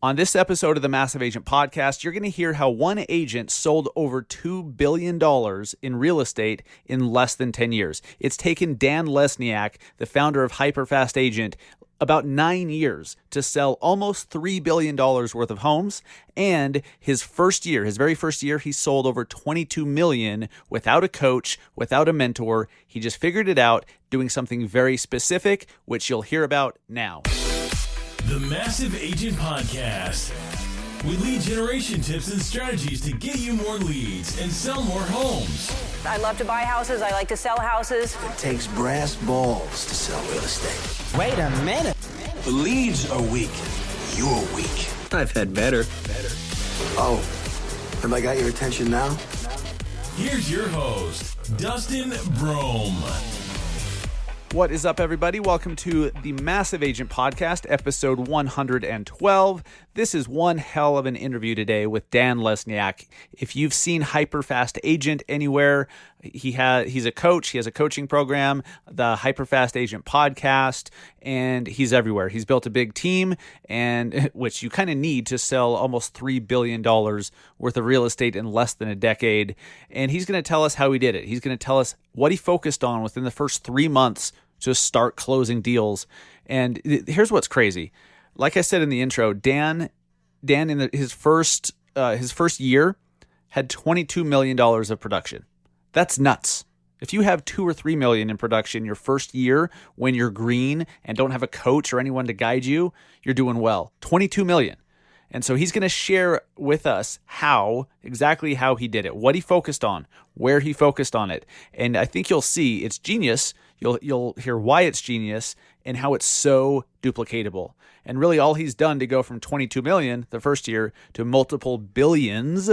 On this episode of the Massive Agent Podcast, you're going to hear how one agent sold over $2 billion in real estate in less than 10 years. It's taken Dan Lesniak, the founder of Hyperfast Agent, about 9 years to sell almost $3 billion worth of homes. And his very first year, he sold over $22 million without a coach, without a mentor. He just figured it out, doing something very specific, which you'll hear about now. The Massive Agent Podcast, with lead generation tips and strategies to get you more leads and sell more homes. I love to buy houses. I like to sell houses. It takes brass balls to sell real estate. Wait a minute. The leads are weak. You're weak. I've had better. Oh, have I got your attention now? Here's your host, Dustin Brohm. What is up, everybody? Welcome to the Massive Agent Podcast, episode 112. This is one hell of an interview today with Dan Lesniak. If you've seen Hyperfast Agent anywhere, he's a coach. He has a coaching program, the Hyperfast Agent Podcast, and he's everywhere. He's built a big team, and which you kind of need to sell almost $3 billion worth of real estate in less than a decade. And he's going to tell us how he did it. He's going to tell us what he focused on within the first 3 months to start closing deals. And here's what's crazy. Like I said in the intro, Dan in his first year had $22 million of production. That's nuts. If you have $2 or $3 million in production your first year when you're green and don't have a coach or anyone to guide you, you're doing well. $22 million. And so he's going to share with us exactly how he did it, what he focused on, where he focused on it. And I think you'll see it's genius. You'll hear why it's genius and how it's so duplicatable. And really all he's done to go from 22 million the first year to multiple billions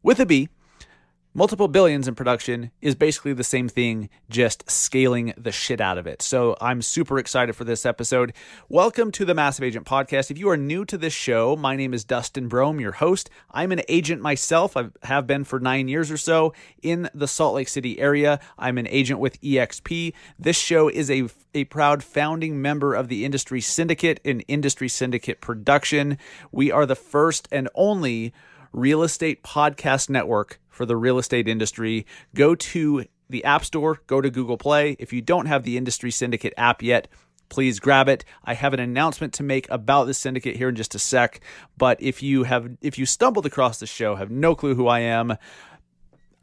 with a B, multiple billions in production is basically the same thing, just scaling the shit out of it. So I'm super excited for this episode. Welcome to the Massive Agent Podcast. If you are new to this show, my name is Dustin Brohm, your host. I'm an agent myself. I have been for 9 years or so in the Salt Lake City area. I'm an agent with EXP. This show is a proud founding member of the Industry Syndicate, an Industry Syndicate production. We are the first and only real estate podcast network for the real estate industry. Go to the App Store, go to Google Play. If you don't have the Industry Syndicate app yet, please grab it. I have an announcement to make about the syndicate here in just a sec. But if you stumbled across the show, have no clue who I am,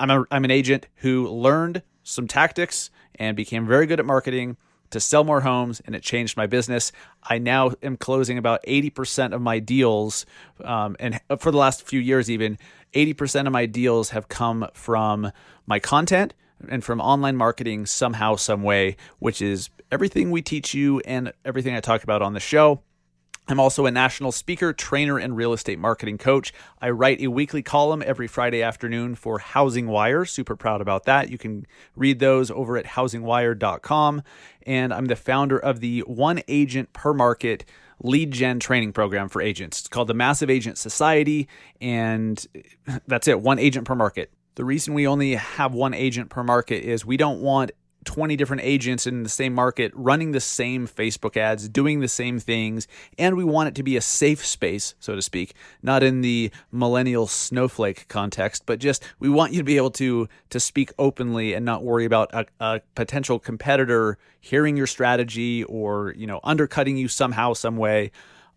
I'm an agent who learned some tactics and became very good at marketing to sell more homes, and it changed my business. I now am closing about 80% of my deals, and for the last few years even, 80% of my deals have come from my content and from online marketing somehow, some way, which is everything we teach you and everything I talk about on the show. I'm also a national speaker, trainer, and real estate marketing coach. I write a weekly column every Friday afternoon for Housing Wire. Super proud about that. You can read those over at housingwire.com. And I'm the founder of the One Agent Per Market lead gen training program for agents. It's called the Massive Agent Society, and that's it, one agent per market. The reason we only have one agent per market is we don't want 20 different agents in the same market running the same Facebook ads, doing the same things, and we want it to be a safe space, so to speak, not in the millennial snowflake context, but just we want you to be able to speak openly and not worry about a potential competitor hearing your strategy or, undercutting you somehow, some way.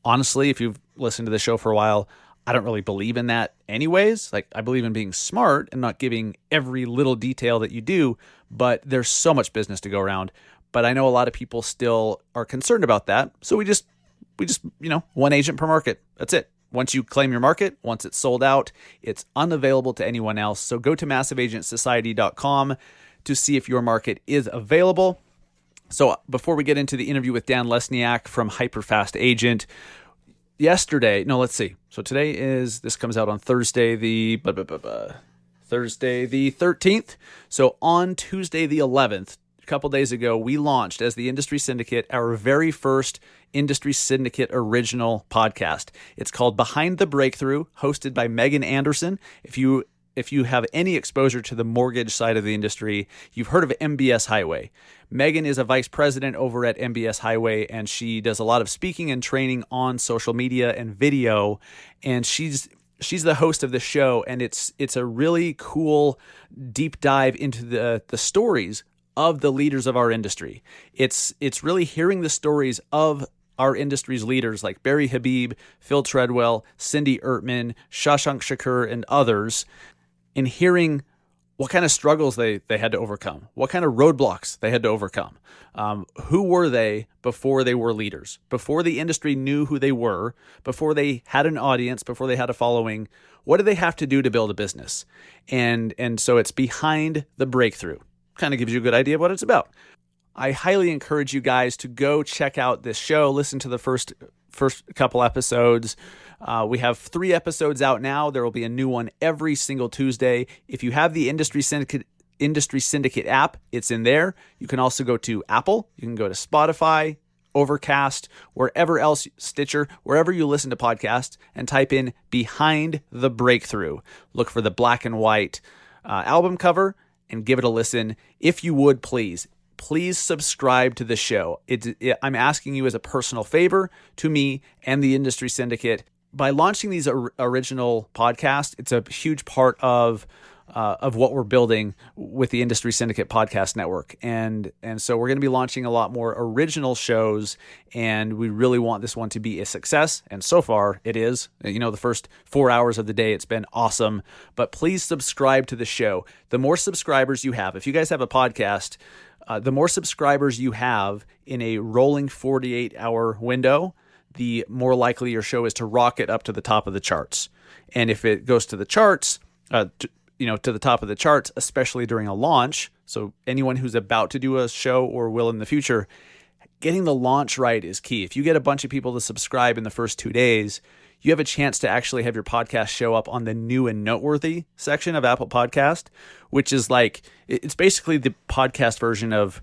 Honestly, if you've listened to the show for a while, I don't really believe in that anyways. Like, I believe in being smart and not giving every little detail that you do, but there's so much business to go around. But I know a lot of people still are concerned about that. So we just, one agent per market. That's it. Once you claim your market, once it's sold out, it's unavailable to anyone else. So go to massiveagentsociety.com to see if your market is available. So before we get into the interview with Dan Lesniak from Hyperfast Agent, So this comes out on Thursday, the 13th. So on Tuesday, the 11th, a couple days ago, we launched as the Industry Syndicate our very first Industry Syndicate original podcast. It's called Behind the Breakthrough, hosted by Megan Anderson. If you if you have any exposure to the mortgage side of the industry, you've heard of MBS Highway. Megan is a vice president over at MBS Highway, and she does a lot of speaking and training on social media and video. And she's the host of the show, and it's a really cool deep dive into the stories of the leaders of our industry. It's really hearing the stories of our industry's leaders like Barry Habib, Phil Treadwell, Cindy Ertman, Shashank Shakur, and others, and hearing what kind of struggles they had to overcome, what kind of roadblocks they had to overcome. Who were they before they were leaders, before the industry knew who they were, before they had an audience, before they had a following? What did they have to do to build a business? And so it's Behind the Breakthrough. Kind of gives you a good idea of what it's about. I highly encourage you guys to go check out this show, listen to the first couple episodes. We have 3 episodes out now. There will be a new one every single Tuesday. If you have the Industry Syndicate app, it's in there. You can also go to Apple. You can go to Spotify, Overcast, wherever else, Stitcher, wherever you listen to podcasts, and type in Behind the Breakthrough. Look for the black and white album cover and give it a listen. If you would, please subscribe to the show. I'm asking you as a personal favor to me and the Industry Syndicate. By launching these original podcasts, it's a huge part of what we're building with the Industry Syndicate Podcast Network. And so we're going to be launching a lot more original shows, and we really want this one to be a success. And so far it is. The first 4 hours of the day, it's been awesome. But please subscribe to the show. The more subscribers you have, if you guys have a podcast, the more subscribers you have in a rolling 48-hour window, the more likely your show is to rocket up to the top of the charts. And if it goes to the charts, to the top of the charts, especially during a launch, so anyone who's about to do a show or will in the future, getting the launch right is key. If you get a bunch of people to subscribe in the first 2 days, you have a chance to actually have your podcast show up on the new and noteworthy section of Apple Podcast, which is like, it's basically the podcast version of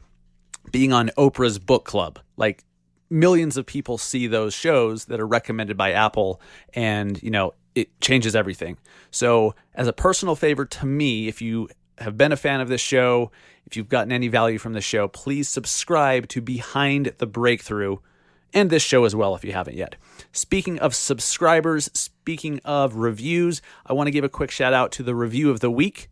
being on Oprah's book club. Like, millions of people see those shows that are recommended by Apple, and it changes everything. So as a personal favor to me, if you have been a fan of this show, if you've gotten any value from this show, please subscribe to Behind the Breakthrough, and this show as well if you haven't yet. Speaking of subscribers, speaking of reviews, I want to give a quick shout out to the review of the week.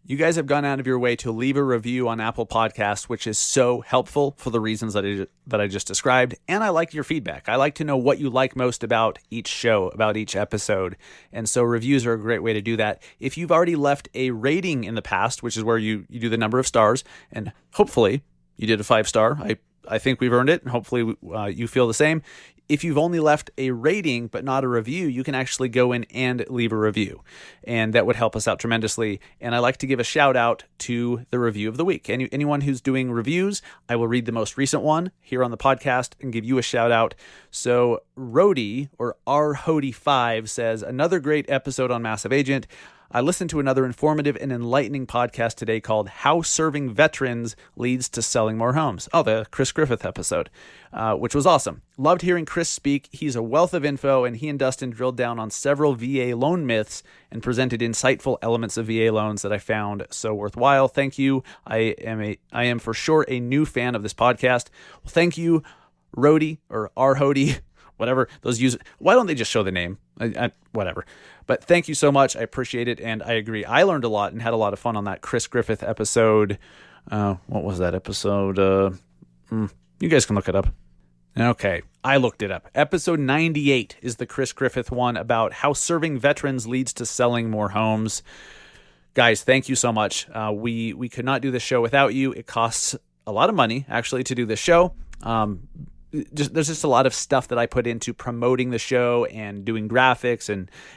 You guys have gone out of your way to leave a review on Apple Podcasts, which is so helpful for the reasons that I just described. And I like your feedback. I like to know what you like most about each show, about each episode. And so reviews are a great way to do that. If you've already left a rating in the past, which is where you do the number of stars, and hopefully you did a 5-star. I think we've earned it, and hopefully you feel the same. If you've only left a rating but not a review, you can actually go in and leave a review, and that would help us out tremendously. And I like to give a shout out to the review of the week. Anyone who's doing reviews, I will read the most recent one here on the podcast and give you a shout out. So Rhodey, or RHody5, says, another great episode on Massive Agent. I listened to another informative and enlightening podcast today called How Serving Veterans Leads to Selling More Homes. Oh, the Chris Griffith episode, which was awesome. Loved hearing Chris speak. He's a wealth of info, and he and Dustin drilled down on several VA loan myths and presented insightful elements of VA loans that I found so worthwhile. Thank you. I am for sure a new fan of this podcast. Well, thank you, Rhodey, or RHody, whatever those use. Why don't they just show the name? Whatever. But thank you so much. I appreciate it, and I agree. I learned a lot and had a lot of fun on that Chris Griffith episode. What was that episode? You guys can look it up. Okay, I looked it up. Episode 98 is the Chris Griffith one about how serving veterans leads to selling more homes. Guys, thank you so much. We could not do this show without you. It costs a lot of money, actually, to do this show. There's just a lot of stuff that I put into promoting the show and doing graphics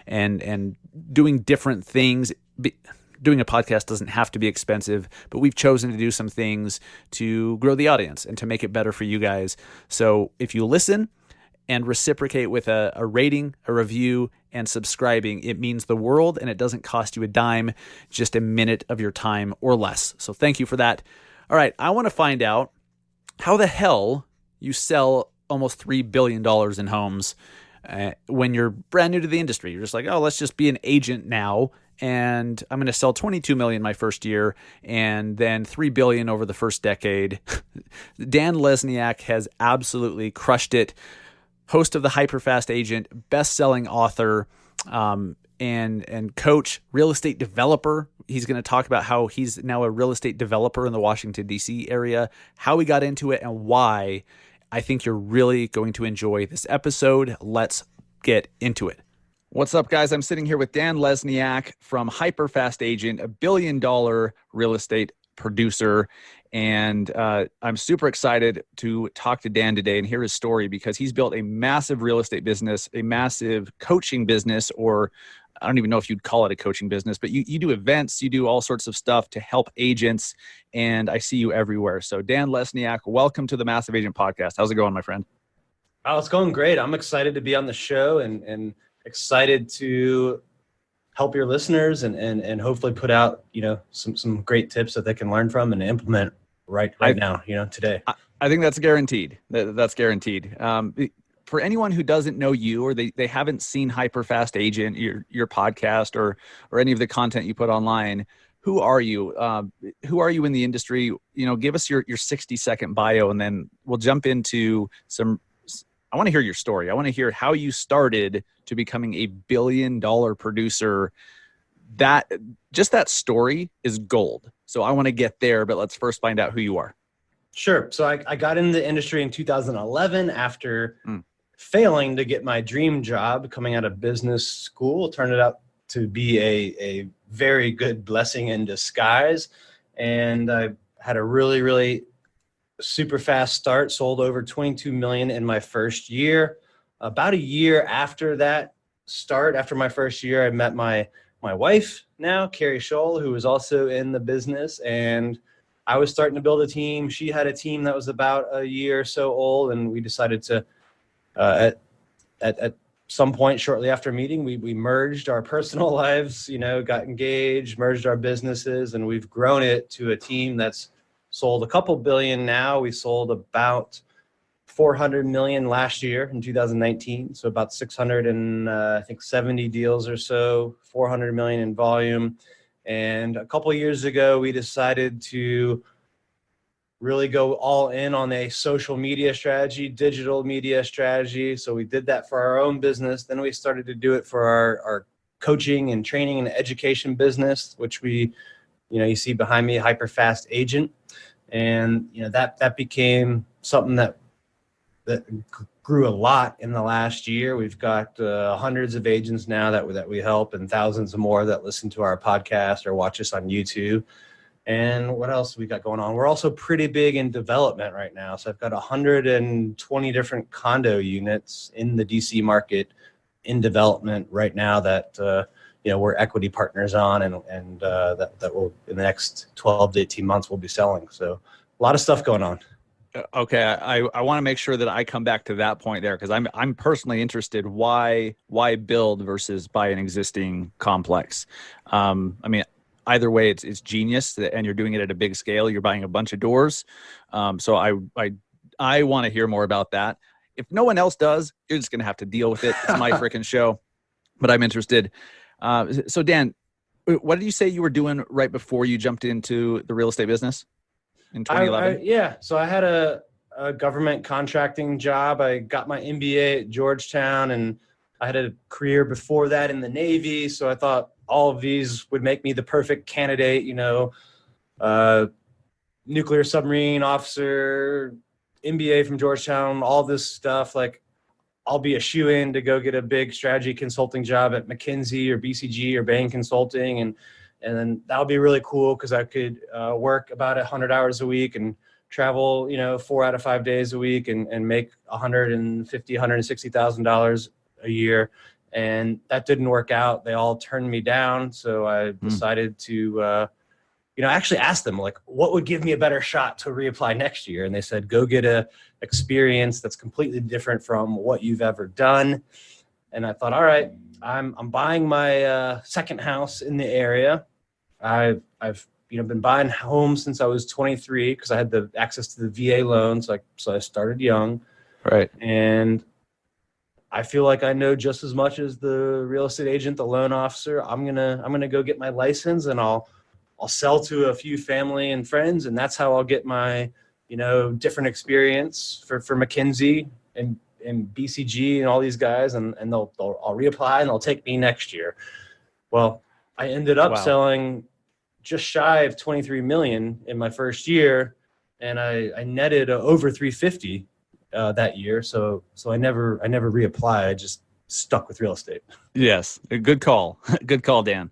and doing different things. Doing a podcast doesn't have to be expensive, but we've chosen to do some things to grow the audience and to make it better for you guys. So if you listen and reciprocate with a rating, a review, and subscribing, it means the world, and it doesn't cost you a dime, just a minute of your time or less. So thank you for that. All right, I want to find out how the hell you sell almost $3 billion in homes when you're brand new to the industry. You're just like, oh, let's just be an agent now and I'm going to sell 22 million my first year and then 3 billion over the first decade. Dan Lesniak has absolutely crushed it. Host of the Hyperfast Agent, best-selling author, and coach, real estate developer. He's going to talk about how he's now a real estate developer in the Washington D.C. area, how he got into it, and why. I think you're really going to enjoy this episode. Let's get into it. What's up, guys? I'm sitting here with Dan Lesniak from Hyperfast Agent, $1 billion real estate producer. And I'm super excited to talk to Dan today and hear his story, because he's built a massive real estate business, a massive coaching business, or I don't even know if you'd call it a coaching business, but you do events, you do all sorts of stuff to help agents, and I see you everywhere. So Dan Lesniak, welcome to the Massive Agent Podcast. How's it going, my friend? Oh, it's going great. I'm excited to be on the show and excited to help your listeners and hopefully put out, some great tips that they can learn from and implement right now, today. I think that's guaranteed. That's guaranteed. For anyone who doesn't know you, or they haven't seen Hyperfast Agent, your podcast, or any of the content you put online, who are you? Who are you in the industry? Give us your 60-second bio, and then we'll jump into some. I want to hear your story. I want to hear how you started to becoming a $1 billion producer. That story is gold. So I want to get there, but let's first find out who you are. Sure. So I got in the industry in 2011 after failing to get my dream job coming out of business school. It turned out to be a very good blessing in disguise. And I had a really, really super fast start, sold over 22 million in my first year. About a year after that start, after my first year, I met my wife now, Keri Shull, who was also in the business, and I was starting to build a team. She had a team that was about a year or so old, and we decided to, at some point shortly after meeting, we merged our personal lives, got engaged, merged our businesses, and we've grown it to a team that's sold a couple billion now. We sold about 400 million last year in 2019. So about 670 deals or so, 400 million in volume. And a couple of years ago, we decided to really go all in on a social media strategy, digital media strategy. So we did that for our own business. Then we started to do it for our coaching and training and education business, which we, you see behind me, Hyperfast Agent. And, that became something that grew a lot in the last year. We've got hundreds of agents now that we help, and thousands more that listen to our podcast or watch us on YouTube. And what else we got going on? We're also pretty big in development right now. So I've got 120 different condo units in the DC market in development right now that, we're equity partners on, and that will, in the next 12 to 18 months, we'll be selling. So a lot of stuff going on. Okay, I want to make sure that I come back to that point there, because I'm personally interested. Why build versus buy an existing complex? Either way, it's genius, and you're doing it at a big scale. You're buying a bunch of doors. So I want to hear more about that. If no one else does, you're just going to have to deal with it. It's my freaking show, but I'm interested. So Dan, what did you say you were doing right before you jumped into the real estate business in 2011? So I had a government contracting job. I got my MBA at Georgetown, and I had a career before that in the Navy. So I thought all of these would make me the perfect candidate, nuclear submarine officer, MBA from Georgetown, all this stuff. Like, I'll be a shoe-in to go get a big strategy consulting job at McKinsey or BCG or Bain Consulting. And then that would be really cool, because I could work about 100 hours a week and travel, 4 out of 5 days a week and make $150,000, $160,000 a year. And that didn't work out. They all turned me down. So I decided to, actually ask them, like, what would give me a better shot to reapply next year? And they said, go get a experience that's completely different from what you've ever done. And I thought, all right, I'm buying my second house in the area. I've been buying homes since I was 23, because I had the access to the VA loans. So I started young. Right. And I feel like I know just as much as the real estate agent, the loan officer. I'm gonna go get my license, and I'll sell to a few family and friends, and that's how I'll get my, different experience for McKinsey and BCG and all these guys, and I'll reapply and they'll take me next year. Well, I ended up selling just shy of 23 million in my first year, and I netted over 350 that year. So I never reapplied. I just stuck with real estate. Yes, a good call. Good call, Dan.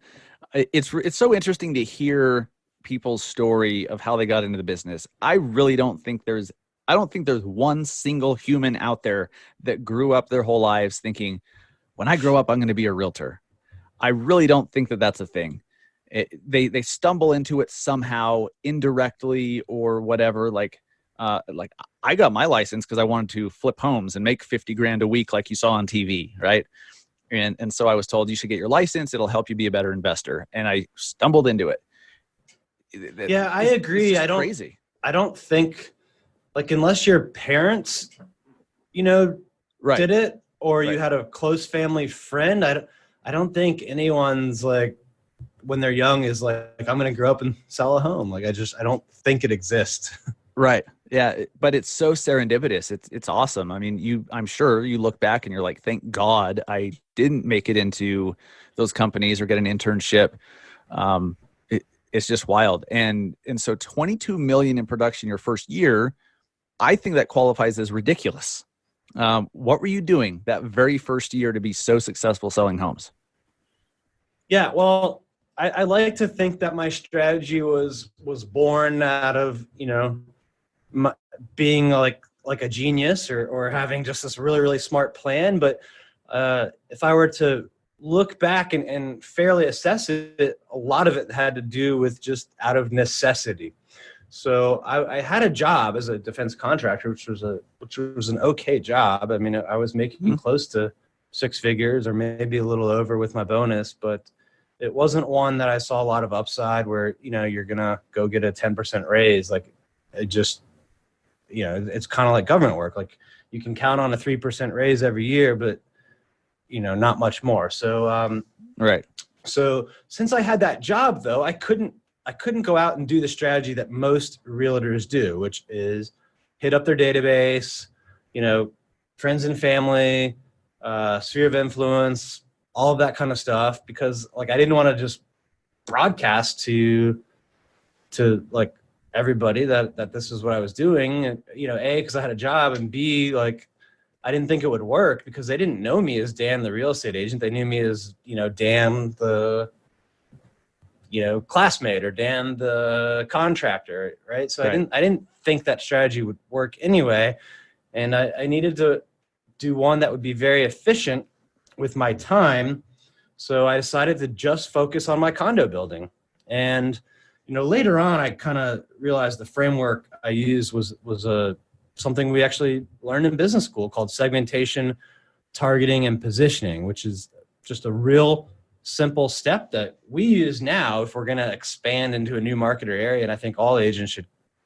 It's so interesting to hear people's story of how they got into the business. I don't think there's one single human out there that grew up their whole lives thinking, when I grow up, I'm going to be a realtor. I really don't think that that's a thing. They stumble into it somehow, indirectly or whatever. Like I got my license because I wanted to flip homes and make 50 grand a week, like you saw on TV, right? And so I was told, you should get your license. It'll help you be a better investor. And I stumbled into it. Yeah, I agree. Crazy. I don't think, like, unless your parents, did it, or you had a close family friend, I don't think anyone's like, when they're young, is like, I'm going to grow up and sell a home. Like, I don't think it exists. Right. Yeah. But it's so serendipitous. It's awesome. I mean, I'm sure you look back and you're like, thank God I didn't make it into those companies or get an internship. It's just wild. And so 22 million in production your first year, I think that qualifies as ridiculous. What were you doing that very first year to be so successful selling homes? Yeah, well, I like to think that my strategy was born out of, being like a genius or having just this really, really smart plan. But if I were to look back and fairly assess it, a lot of it had to do with just out of necessity. So I had a job as a defense contractor, which was an okay job. I mean, I was making close to six figures or maybe a little over with my bonus, but it wasn't one that I saw a lot of upside where, you're going to go get a 10% raise. Like, it just, it's kind of like government work. Like, you can count on a 3% raise every year, but, not much more. So, right. So since I had that job, though, I couldn't go out and do the strategy that most realtors do, which is hit up their database, friends and family, sphere of influence, all of that kind of stuff, because like I didn't want to just broadcast to like everybody that this is what I was doing. And, A, because I had a job, and B, like I didn't think it would work because they didn't know me as Dan the real estate agent. They knew me as, Dan the classmate or Dan the contractor, right? So right. I didn't think that strategy would work anyway. And I needed to do one that would be very efficient with my time. So I decided to just focus on my condo building. And, later on, I kind of realized the framework I used was something we actually learned in business school called segmentation, targeting, and positioning, which is just a real simple step that we use now if we're going to expand into a new market or area. And I think all agents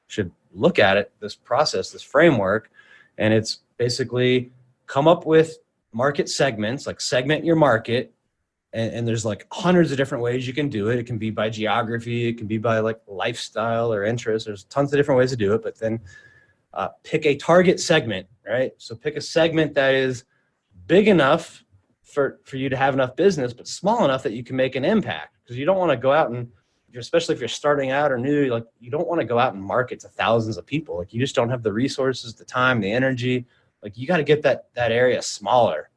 should look at it, this process, this framework. And it's basically come up with market segments, like segment your market. And there's like hundreds of different ways you can do it. It can be by geography. It can be by like lifestyle or interest. There's tons of different ways to do it. But then pick a target segment, right? So pick a segment that is big enough for you to have enough business, but small enough that you can make an impact. Because you don't want to go out and, especially if you're starting out or new, like you don't want to go out and market to thousands of people. Like you just don't have the resources, the time, the energy. Like you got to get that area smaller,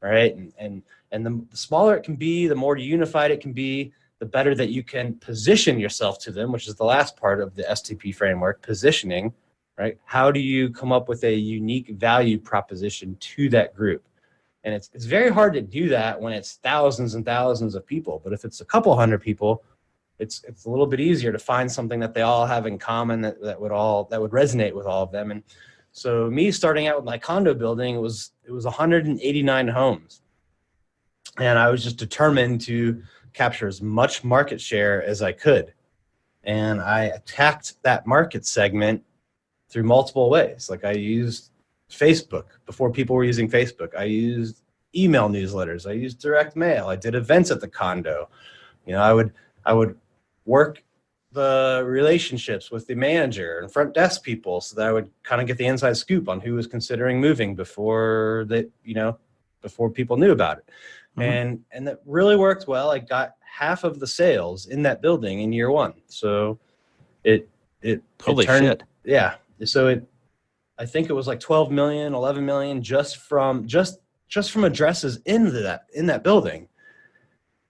right? And the smaller it can be, the more unified it can be, the better that you can position yourself to them, which is the last part of the STP framework, positioning, right? How do you come up with a unique value proposition to that group? And it's very hard to do that when it's thousands and thousands of people. But if it's a couple hundred people, it's a little bit easier to find something that they all have in common that would resonate with all of them. And so me starting out with my condo building, it was 189 homes. And I was just determined to capture as much market share as I could. And I attacked that market segment through multiple ways. Like I used Facebook before people were using Facebook. I used email newsletters. I used direct mail. I did events at the condo. I would work the relationships with the manager and front desk people so that I would kind of get the inside scoop on who was considering moving before people knew about it. And that really worked well. I got half of the sales in that building in year one. So it Holy turned, shit. yeah. So I think it was like 12 million, 11 million just from addresses in that building.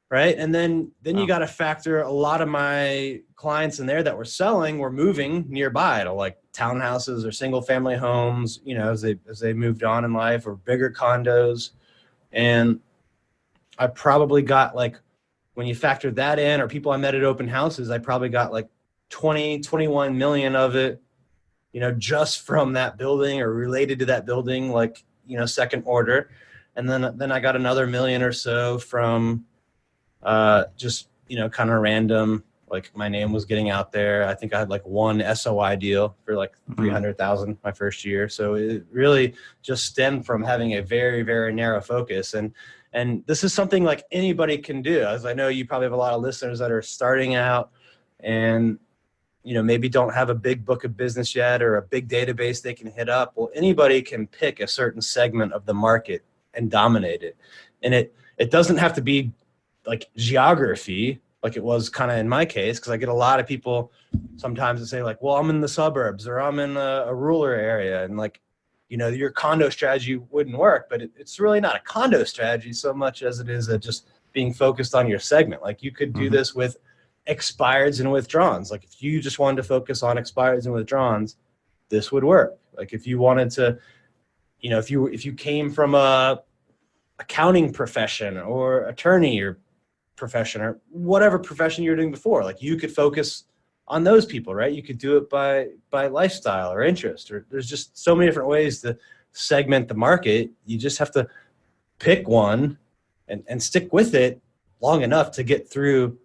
Right. And then you got to factor a lot of my clients in there that were selling were moving nearby to like townhouses or single family homes, as they moved on in life, or bigger condos. And I probably got, like, when you factor that in, or people I met at open houses, I probably got like 21 million of it, just from that building or related to that building, like, second order. And then I got another million or so from just, kind of random, like my name was getting out there. I think I had like one SOI deal for like 300,000 my first year. So it really just stemmed from having a very, very narrow focus. And this is something like anybody can do. As I know, you probably have a lot of listeners that are starting out and, maybe don't have a big book of business yet or a big database they can hit up. Well, anybody can pick a certain segment of the market and dominate it. And it doesn't have to be like geography, like it was kind of in my case, because I get a lot of people sometimes that say like, well, I'm in the suburbs or I'm in a rural area, and like, your condo strategy wouldn't work. But it's really not a condo strategy so much as it is just being focused on your segment. Like you could do this with expireds and withdrawns. Like if you just wanted to focus on expireds and withdrawns, this would work. Like if you wanted to, if you came from a accounting profession or attorney or profession or whatever profession you were doing before, like you could focus on those people, right? You could do it by lifestyle or interest, or there's just so many different ways to segment the market. You just have to pick one and stick with it long enough to get through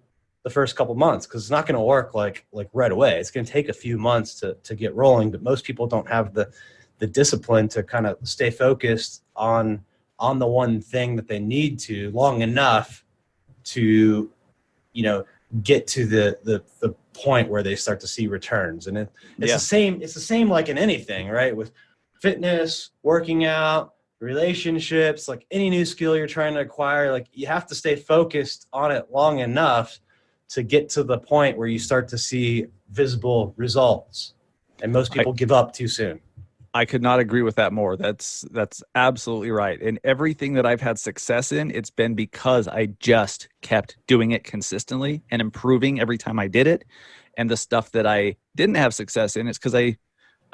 the first couple months, because it's not going to work like right away. It's going to take a few months to get rolling, but most people don't have the discipline to kind of stay focused on the one thing that they need to long enough to, get to the point where they start to see returns. And it's the same like in anything, right? With fitness, working out, relationships, like any new skill you're trying to acquire, like you have to stay focused on it long enough to get to the point where you start to see visible results. And most people give up too soon. I could not agree with that more. That's absolutely right. And everything that I've had success in, it's been because I just kept doing it consistently and improving every time I did it. And the stuff that I didn't have success in, it's because I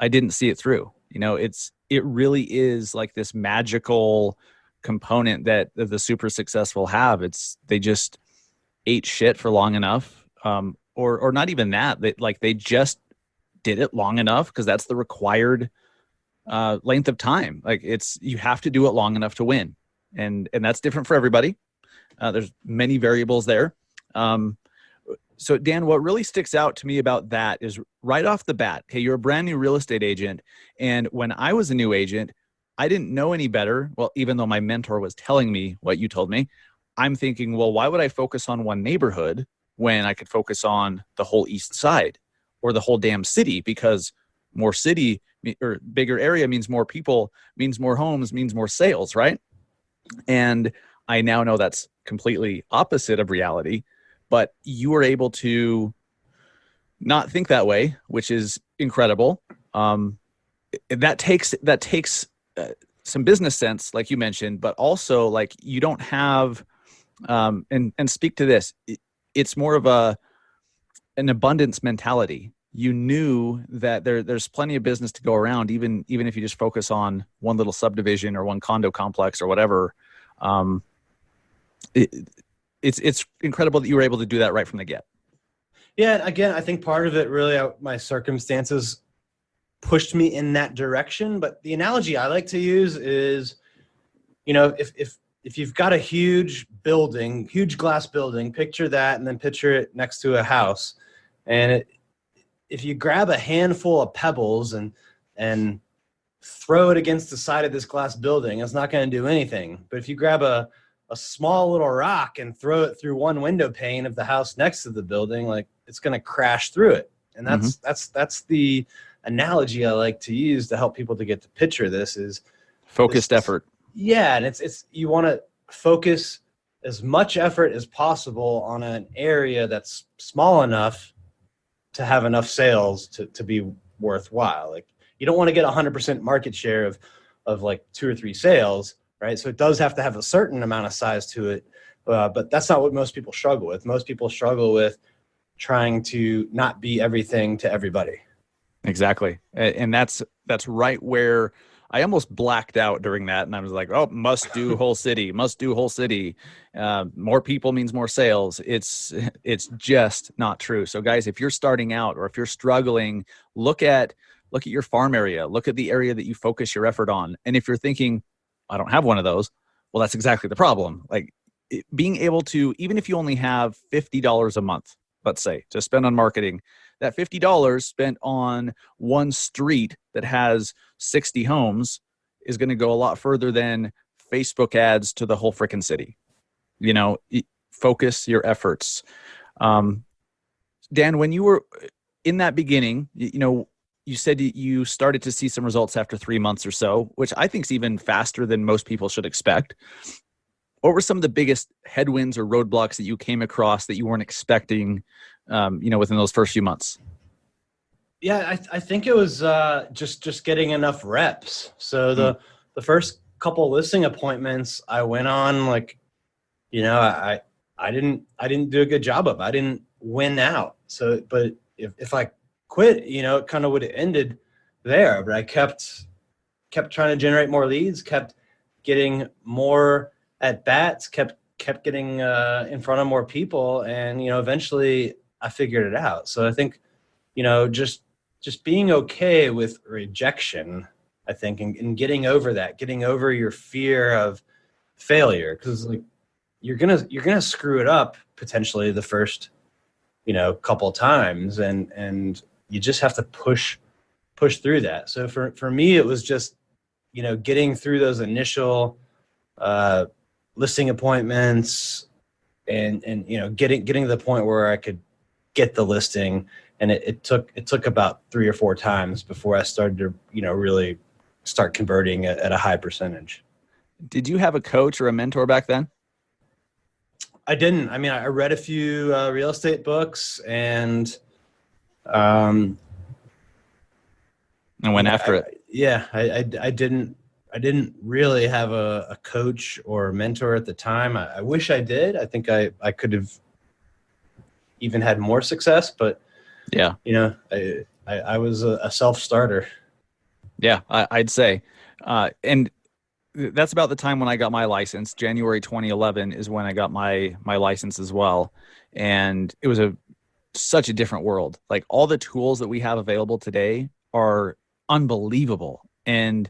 didn't see it through. It really is like this magical component that the super successful have. They just ate shit for long enough, or not even that. They just did it long enough because that's the required length of time. Like you have to do it long enough to win, and that's different for everybody. There's many variables there. So Dan, what really sticks out to me about that is right off the bat, okay, you're a brand new real estate agent. And when I was a new agent, I didn't know any better. Well, even though my mentor was telling me what you told me, I'm thinking, well, why would I focus on one neighborhood when I could focus on the whole East Side or the whole damn city? Because more city or bigger area means more people, means more homes, means more sales, right? And I now know that's completely opposite of reality, but you were able to not think that way, which is incredible. That takes some business sense, like you mentioned, but also like you don't have, and speak to this, it's more of an abundance mentality. You knew that there's plenty of business to go around, even if you just focus on one little subdivision or one condo complex or whatever. It's incredible that you were able to do that right from the get. Yeah, and again, I think part of it really, my circumstances pushed me in that direction. But the analogy I like to use is, if you've got a huge building, huge glass building, picture that, and then picture it next to a house, and if you grab a handful of pebbles and throw it against the side of this glass building. It's not going to do anything. But if you grab a small little rock and throw it through one window pane of the house next to the building, like it's going to crash through it. And that's the analogy I like to use to help people to get the picture. This is focused effort. Yeah. And it's, you want to focus as much effort as possible on an area that's small enough to have enough sales to be worthwhile. Like you don't want to get 100% market share of like 2 or 3 sales, right? So it does have to have a certain amount of size to it. But that's not what most people struggle with. Most people struggle with trying to not be everything to everybody. Exactly. And that's right where I almost blacked out during that. And I was like, oh, must do whole city, must do whole city. More people means more sales. It's just not true. So guys, if you're starting out or if you're struggling, look at your farm area, look at the area that you focus your effort on. And if you're thinking, I don't have one of those, well, that's exactly the problem. Like being able to, even if you only have $50 a month, let's say, to spend on marketing, that $50 spent on one street that has 60 homes is going to go a lot further than Facebook ads to the whole freaking city. You know, focus your efforts. Dan, when you were in that beginning, you know, you said you started to see some results after 3 months or so, which I think is even faster than most people should expect. What were some of the biggest headwinds or roadblocks that you came across that you weren't expecting, within those first few months? Yeah, I think it was just getting enough reps. So the first couple listing appointments I went on, like, I didn't do a good job of. I didn't win out. So, but if I quit, it kind of would have ended there. But I kept trying to generate more leads, kept getting more at bats, kept getting in front of more people, and eventually I figured it out. So I think just being okay with rejection, I think, and getting over that, getting over your fear of failure, because like you're gonna screw it up potentially the first couple times, and you just have to push through that. So for me, it was just getting through those initial listing appointments and getting to the point where I could get the listing. And it took about 3 or 4 times before I started to really start converting at a high percentage. Did you have a coach or a mentor back then? I didn't. I mean, I read a few real estate books and went after it. Yeah, I didn't really have a coach or a mentor at the time. I wish I did. I think I could have even had more success, but yeah, I was a self-starter. Yeah, I'd say. And that's about the time when I got my license. January 2011 is when I got my license as well. And it was such a different world. Like all the tools that we have available today are unbelievable. And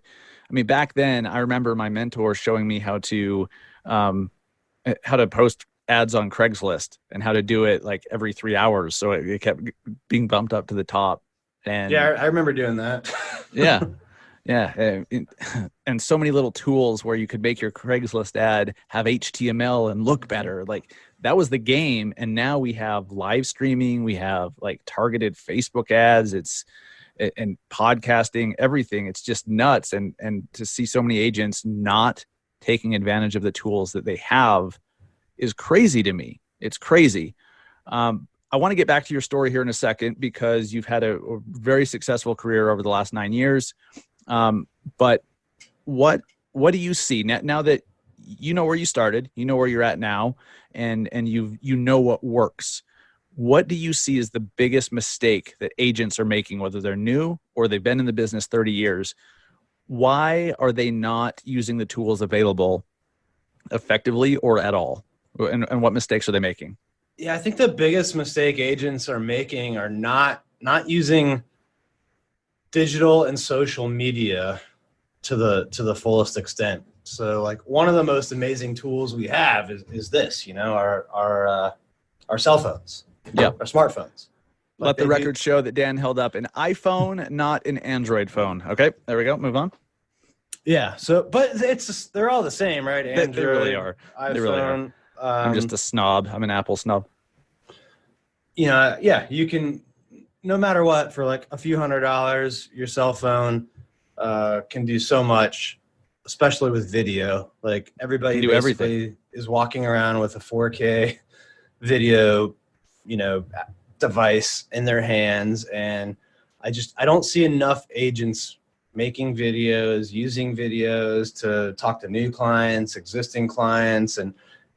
I mean, back then I remember my mentor showing me how to post ads on Craigslist and how to do it like every 3 hours. So it kept being bumped up to the top. And yeah, I remember doing that. Yeah. Yeah. And so many little tools where you could make your Craigslist ad have HTML and look better. Like that was the game. And now we have live streaming. We have like targeted Facebook ads. And podcasting, everything. It's just nuts. And to see so many agents not taking advantage of the tools that they have is crazy to me. It's crazy. I want to get back to your story here in a second because you've had a very successful career over the last 9 years. But what do you see now that you know where you started, you know where you're at now, and you know what works? What do you see as the biggest mistake that agents are making, whether they're new or they've been in the business 30 years? Why are they not using the tools available effectively or at all? And what mistakes are they making? Yeah, I think the biggest mistake agents are making are not using digital and social media to the fullest extent. So like one of the most amazing tools we have is this, our cell phones. Yeah, our smartphones. Let the record show that Dan held up an iPhone, not an Android phone. Okay, there we go. Move on. Yeah. So, but they're all the same, right? Android, They really are. iPhone. They really are. I'm just a snob. I'm an Apple snob. Yeah, you can, no matter what, for like a few $100s, your cell phone can do so much, especially with video. Like everybody Can do basically everything. is walking around with a 4K video, device in their hands. And I don't see enough agents making videos, using videos to talk to new clients, existing clients,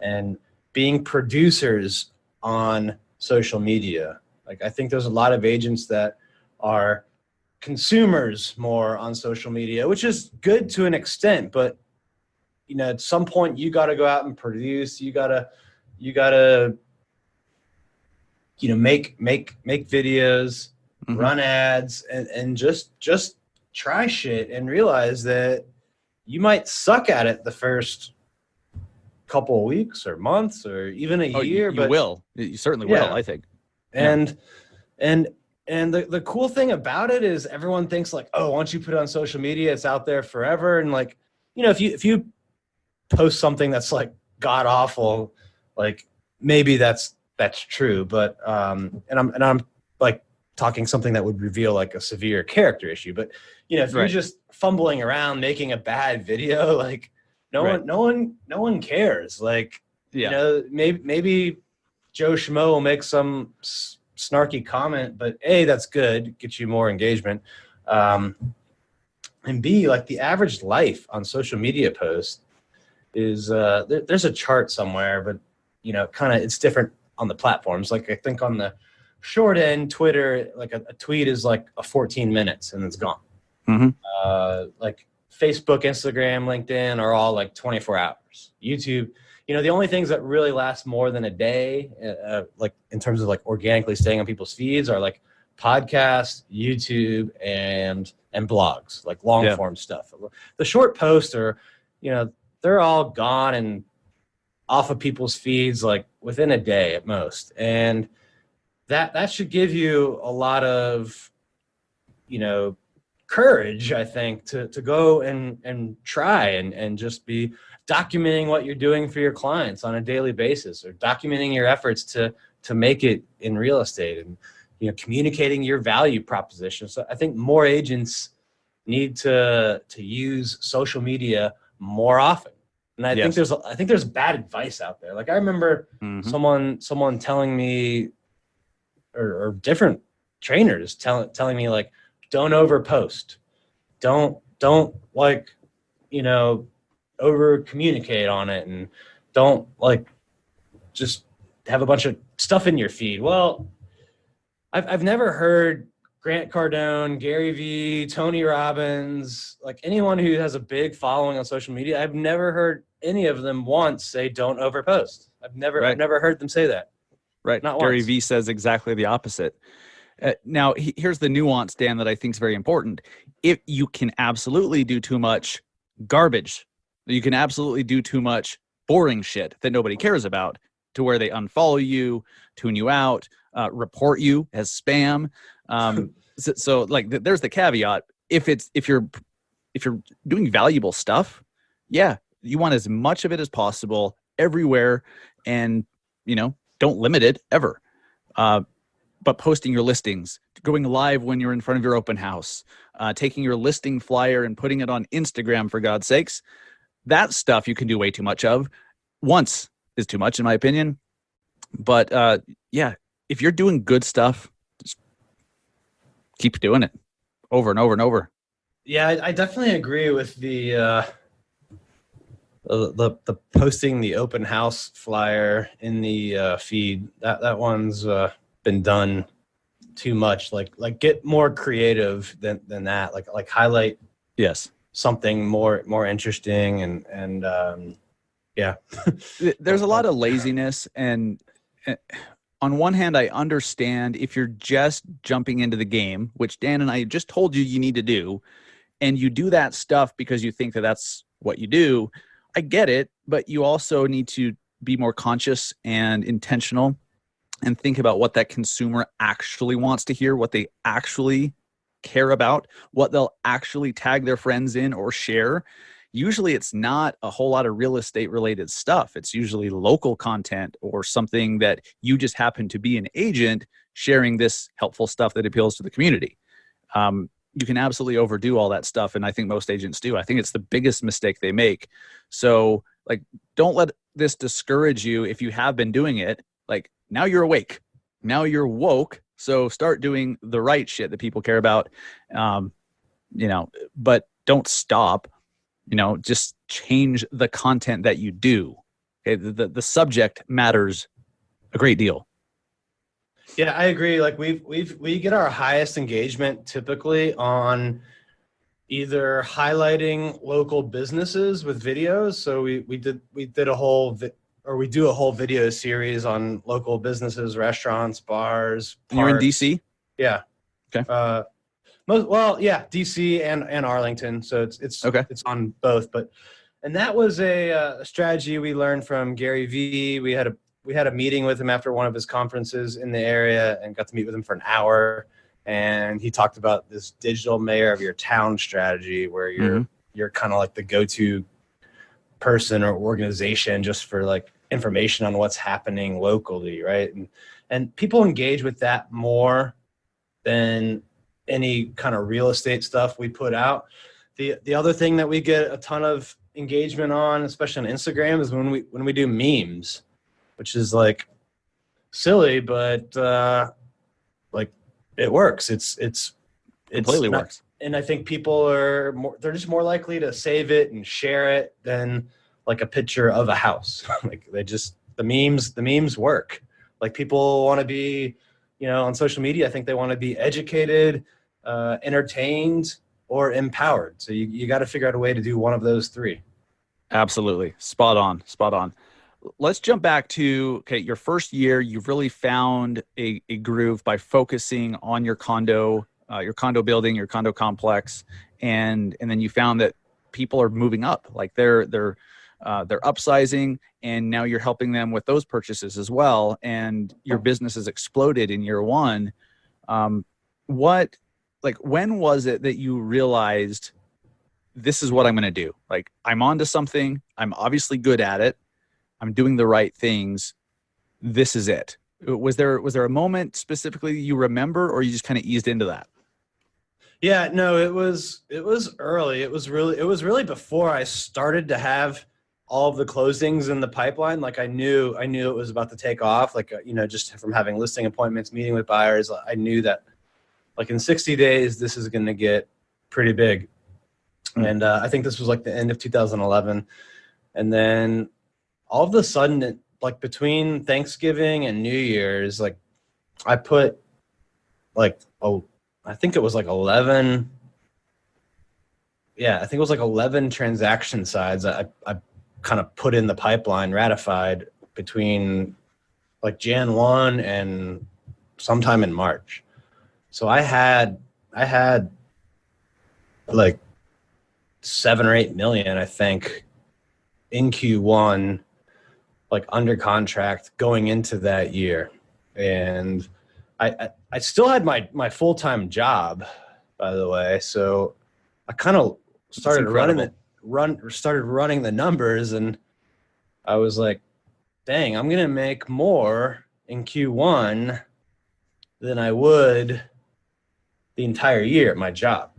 and being producers on social media. Like I think there's a lot of agents that are consumers more on social media, which is good to an extent, but at some point you got to go out and produce. You got to make videos, run ads, and just try shit and realize that you might suck at it the first couple of weeks or months or even a year. You will. You certainly will, I think. And the cool thing about it is everyone thinks like, oh, once you put it on social media, it's out there forever. And like, if you post something that's like god awful, like maybe that's true. But and I'm like talking something that would reveal like a severe character issue. But if you're just fumbling around making a bad video, like no one cares. Like maybe Joe Schmo will make some snarky comment, but A, that's good, get you more engagement. And B, like the average life on social media posts is there's a chart somewhere, but kind of it's different on the platforms. Like I think on the short end, Twitter, like a tweet is like 14 minutes and it's gone. Like Facebook, Instagram, LinkedIn are all like 24 hours. YouTube, the only things that really last more than a day, like in terms of like organically staying on people's feeds, are like podcasts, YouTube, and blogs, like long form stuff. The short posts are, they're all gone and off of people's feeds like within a day at most. And that should give you a lot of, courage, I think, to go and try and just be documenting what you're doing for your clients on a daily basis, or documenting your efforts to make it in real estate, and communicating your value proposition. So I think more agents need to use social media more often. And I think there's bad advice out there. Like I remember someone telling me, or different trainers telling me like, don't overpost, don't like, over communicate on it, and don't like just have a bunch of stuff in your feed. Well, I've never heard Grant Cardone, Gary Vee, Tony Robbins, like anyone who has a big following on social media. I've never heard any of them once say don't overpost. I've never heard them say that. Right. Not Gary once. Vee says exactly the opposite. Now, here's the nuance, Dan, that I think is very important. If you can absolutely do too much garbage, you can absolutely do too much boring shit that nobody cares about, to where they unfollow you, tune you out, report you as spam. So like, there's the caveat. If you're doing valuable stuff, you want as much of it as possible everywhere, and don't limit it ever. But posting your listings, going live when you're in front of your open house, taking your listing flyer and putting it on Instagram, for God's sakes, that stuff you can do way too much of. Once is too much, in my opinion. But if you're doing good stuff, just keep doing it over and over and over. Yeah, I definitely agree with the posting the open house flyer in the feed. That one's been done too much. Like get more creative than that. Like highlight something more interesting, and There's a lot of laziness, and on one hand, I understand if you're just jumping into the game, which Dan and I just told you need to do, and you do that stuff because you think that that's what you do. I get it, but you also need to be more conscious and intentional and think about what that consumer actually wants to hear, what they actually care about, what they'll actually tag their friends in or share, usually it's not a whole lot of real estate related stuff. It's usually local content or something that you just happen to be an agent sharing this helpful stuff that appeals to the community. You can absolutely overdo all that stuff. And I think most agents do. I think it's the biggest mistake they make. So like, don't let this discourage you if you have been doing it. Like, now you're awake. Now you're woke. So start doing the right shit that people care about, but don't stop, just change the content that you do. Okay. The subject matters a great deal. Yeah, I agree. Like we get our highest engagement typically on either highlighting local businesses with videos. So we did a whole we do a whole video series on local businesses, restaurants, bars. Parks. You're in DC? Yeah. Okay. DC and Arlington. So it's okay. It's on both. And that was a strategy we learned from Gary Vee. We had a meeting with him after one of his conferences in the area and got to meet with him for an hour. And he talked about this digital mayor of your town strategy where you're kind of like the go-to person or organization just for like information on what's happening locally, right? And people engage with that more than any kind of real estate stuff we put out. The other thing that we get a ton of engagement on, especially on Instagram, is when we do memes, which is like silly, but like it works. It's completely works. And I think people they're just more likely to save it and share it than like a picture of a house. Like the memes work. Like people want to be, on social media, I think they want to be educated, entertained, or empowered. So you got to figure out a way to do one of those three. Absolutely. Spot on. Let's jump back to, your first year. You've really found a groove by focusing on your condo building, your condo complex. And then you found that people are moving up, like they're upsizing, and now you're helping them with those purchases as well. And your business has exploded in year one. When was it that you realized this is what I'm going to do? Like, I'm onto something. I'm obviously good at it. I'm doing the right things. This is it. Was there a moment specifically you remember, or you just kind of eased into that? Yeah, no, it was early. It was really before I started to have all of the closings in the pipeline. Like I knew it was about to take off. Like, just from having listing appointments, meeting with buyers, I knew that like in 60 days, this is going to get pretty big. And I think this was like the end of 2011. And then all of a sudden, like between Thanksgiving and New Year's, like I put like, I think it was like 11. Yeah, I think it was like 11 transaction sides I kind of put in the pipeline, ratified between like Jan 1 and sometime in March. So I had like 7 or 8 million, I think, in Q1, like under contract going into that year. And I still had my full-time job, by the way. So I kind of started running the numbers, and I was like, dang, I'm going to make more in Q1 than I would the entire year at my job.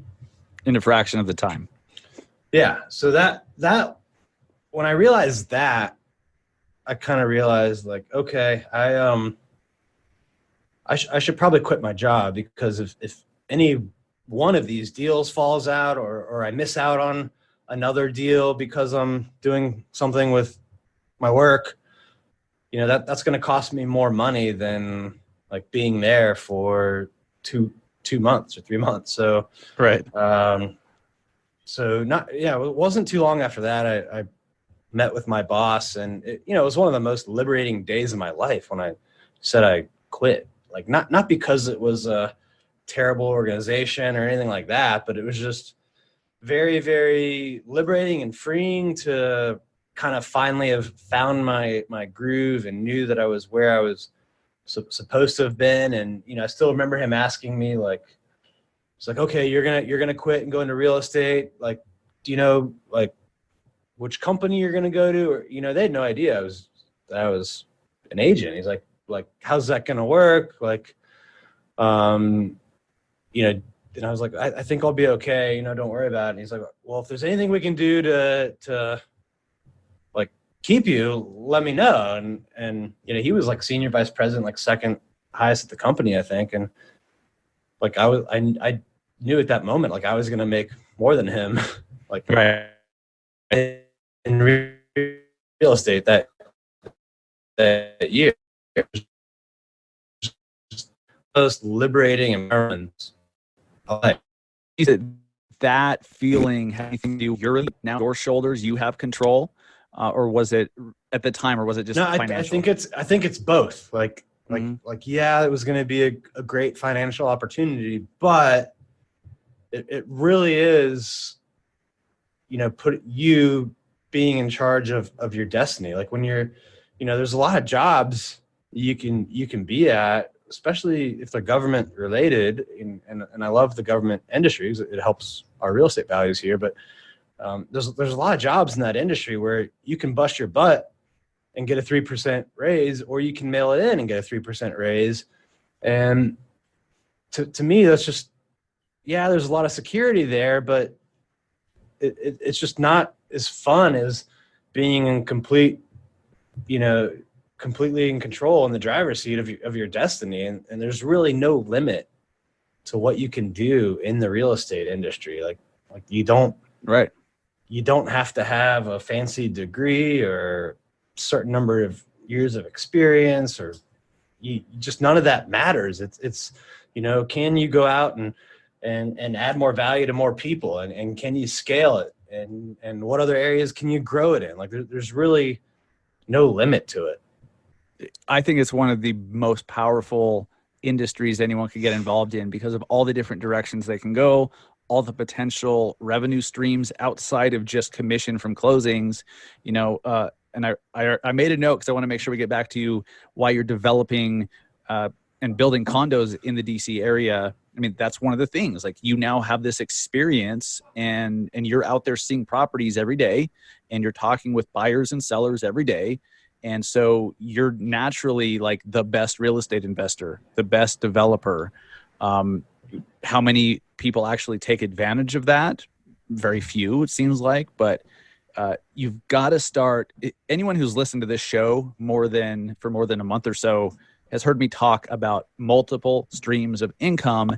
In a fraction of the time. Yeah. So that when I realized that, I kind of realized like, okay, I should probably quit my job, because if any one of these deals falls out or I miss out on another deal because I'm doing something with my work, that's going to cost me more money than like being there for two months or 3 months. So, right. It wasn't too long after that. I met with my boss, and it was one of the most liberating days of my life when I said I quit. Like not because it was a terrible organization or anything like that, but it was just very, very liberating and freeing to kind of finally have found my groove and knew that I was where I was supposed to have been. And, I still remember him asking me like, It's like, okay, you're gonna quit and go into real estate. Like, do you know like which company you're gonna go to? Or they had no idea I was an agent. He's like, how's that gonna work? Like, and I was like, I think I'll be okay. Don't worry about it. And he's like, well, if there's anything we can do to like keep you, let me know. And he was like senior vice president, like second highest at the company, I think. And like I knew at that moment, like I was going to make more than him, like Right. in real estate that year. Most liberating environment. Is it that feeling had anything to do with your shoulders, you have control, or was it at the time, or was it just financial? I think it's both. Like, yeah, it was going to be a great financial opportunity, but it really is, put you being in charge of your destiny. Like when you're, there's a lot of jobs you can be at, especially if they're government related, and I love the government industry because it helps our real estate values here. But there's a lot of jobs in that industry where you can bust your butt and get a 3% raise, or you can mail it in and get a 3% raise. And to me, that's just, yeah, there's a lot of security there, but it's just not as fun as being in completely in control in the driver's seat of your destiny. And there's really no limit to what you can do in the real estate industry. Like you don't have to have a fancy degree or a certain number of years of experience, or you just, none of that matters. It's can you go out and add more value to more people, and can you scale it, and what other areas can you grow it in? Like there's really no limit to it. I think it's one of the most powerful industries anyone could get involved in because of all the different directions they can go, all the potential revenue streams outside of just commission from closings, and I made a note because I want to make sure we get back to you why you're developing and building condos in the DC area. I mean, that's one of the things. Like, you now have this experience, and you're out there seeing properties every day, and you're talking with buyers and sellers every day. And so you're naturally like the best real estate investor, the best developer. How many people actually take advantage of that? Very few, it seems like. But you've got to start. Anyone who's listened to this show for more than a month or so has heard me talk about multiple streams of income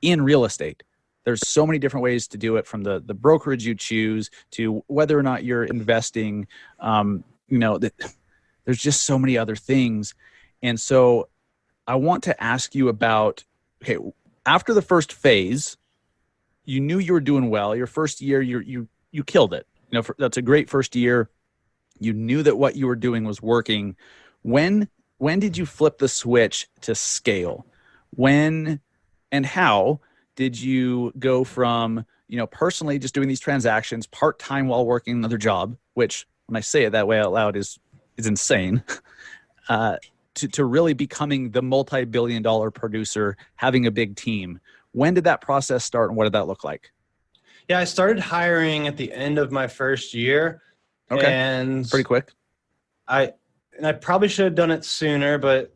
in real estate. There's so many different ways to do it, from the brokerage you choose to whether or not you're investing. There's just so many other things. And so I want to ask you about, okay, after the first phase, you knew you were doing well. Your first year, you killed it. That's a great first year. You knew that what you were doing was working. When did you flip the switch to scale? When and how did you go from, personally just doing these transactions part-time while working another job, which when I say it that way out loud is insane, to really becoming the multi-billion-dollar producer, having a big team? When did that process start, and what did that look like? Yeah, I started hiring at the end of my first year. Okay, and pretty quick. I probably should have done it sooner, but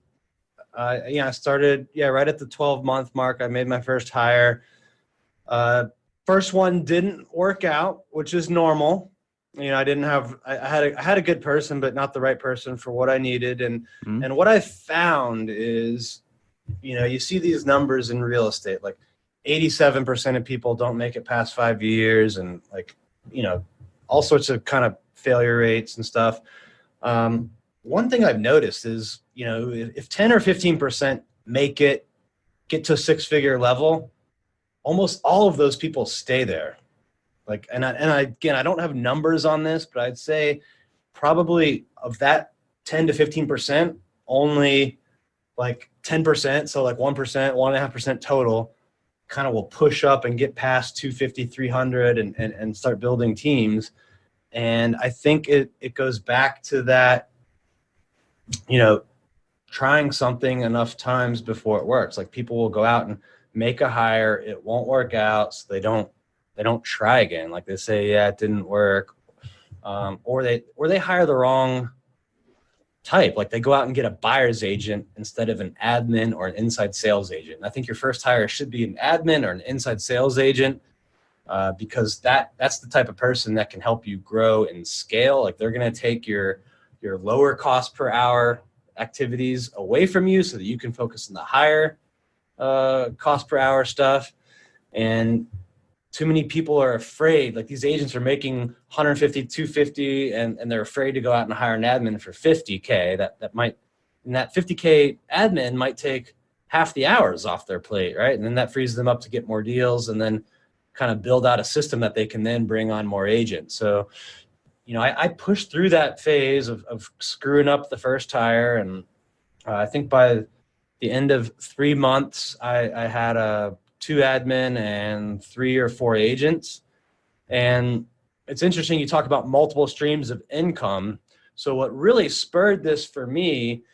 I started right at the 12-month mark. I made my first hire. First one didn't work out, which is normal. I had a good person, but not the right person for what I needed. And what I found is, you see these numbers in real estate, like 87% of people don't make it past 5 years, and all sorts of kind of failure rates and stuff. One thing I've noticed is, if 10 or 15% get to a six-figure level, almost all of those people stay there. Like, and I don't have numbers on this, but I'd say probably of that 10 to 15%, only like 10%, so like 1%, 1.5% total, kind of will push up and get past 250, 300 and start building teams. And I think it goes back to that, trying something enough times before it works. Like, people will go out and make a hire, it won't work out, so they don't try again. Like they say, yeah, it didn't work, or they hire the wrong type. Like they go out and get a buyer's agent instead of an admin or an inside sales agent. And I think your first hire should be an admin or an inside sales agent, because that's the type of person that can help you grow and scale. Like they're going to take your lower cost per hour activities away from you so that you can focus on the higher cost per hour stuff. And too many people are afraid. Like these agents are making 150, 250, and they're afraid to go out and hire an admin for 50K. That might, and that 50K admin might take half the hours off their plate, right? And then that frees them up to get more deals and then kind of build out a system that they can then bring on more agents. So, I pushed through that phase of screwing up the first hire. And I think by the end of 3 months, I had 2 admin and 3 or 4 agents. And it's interesting, you talk about multiple streams of income. So what really spurred this for me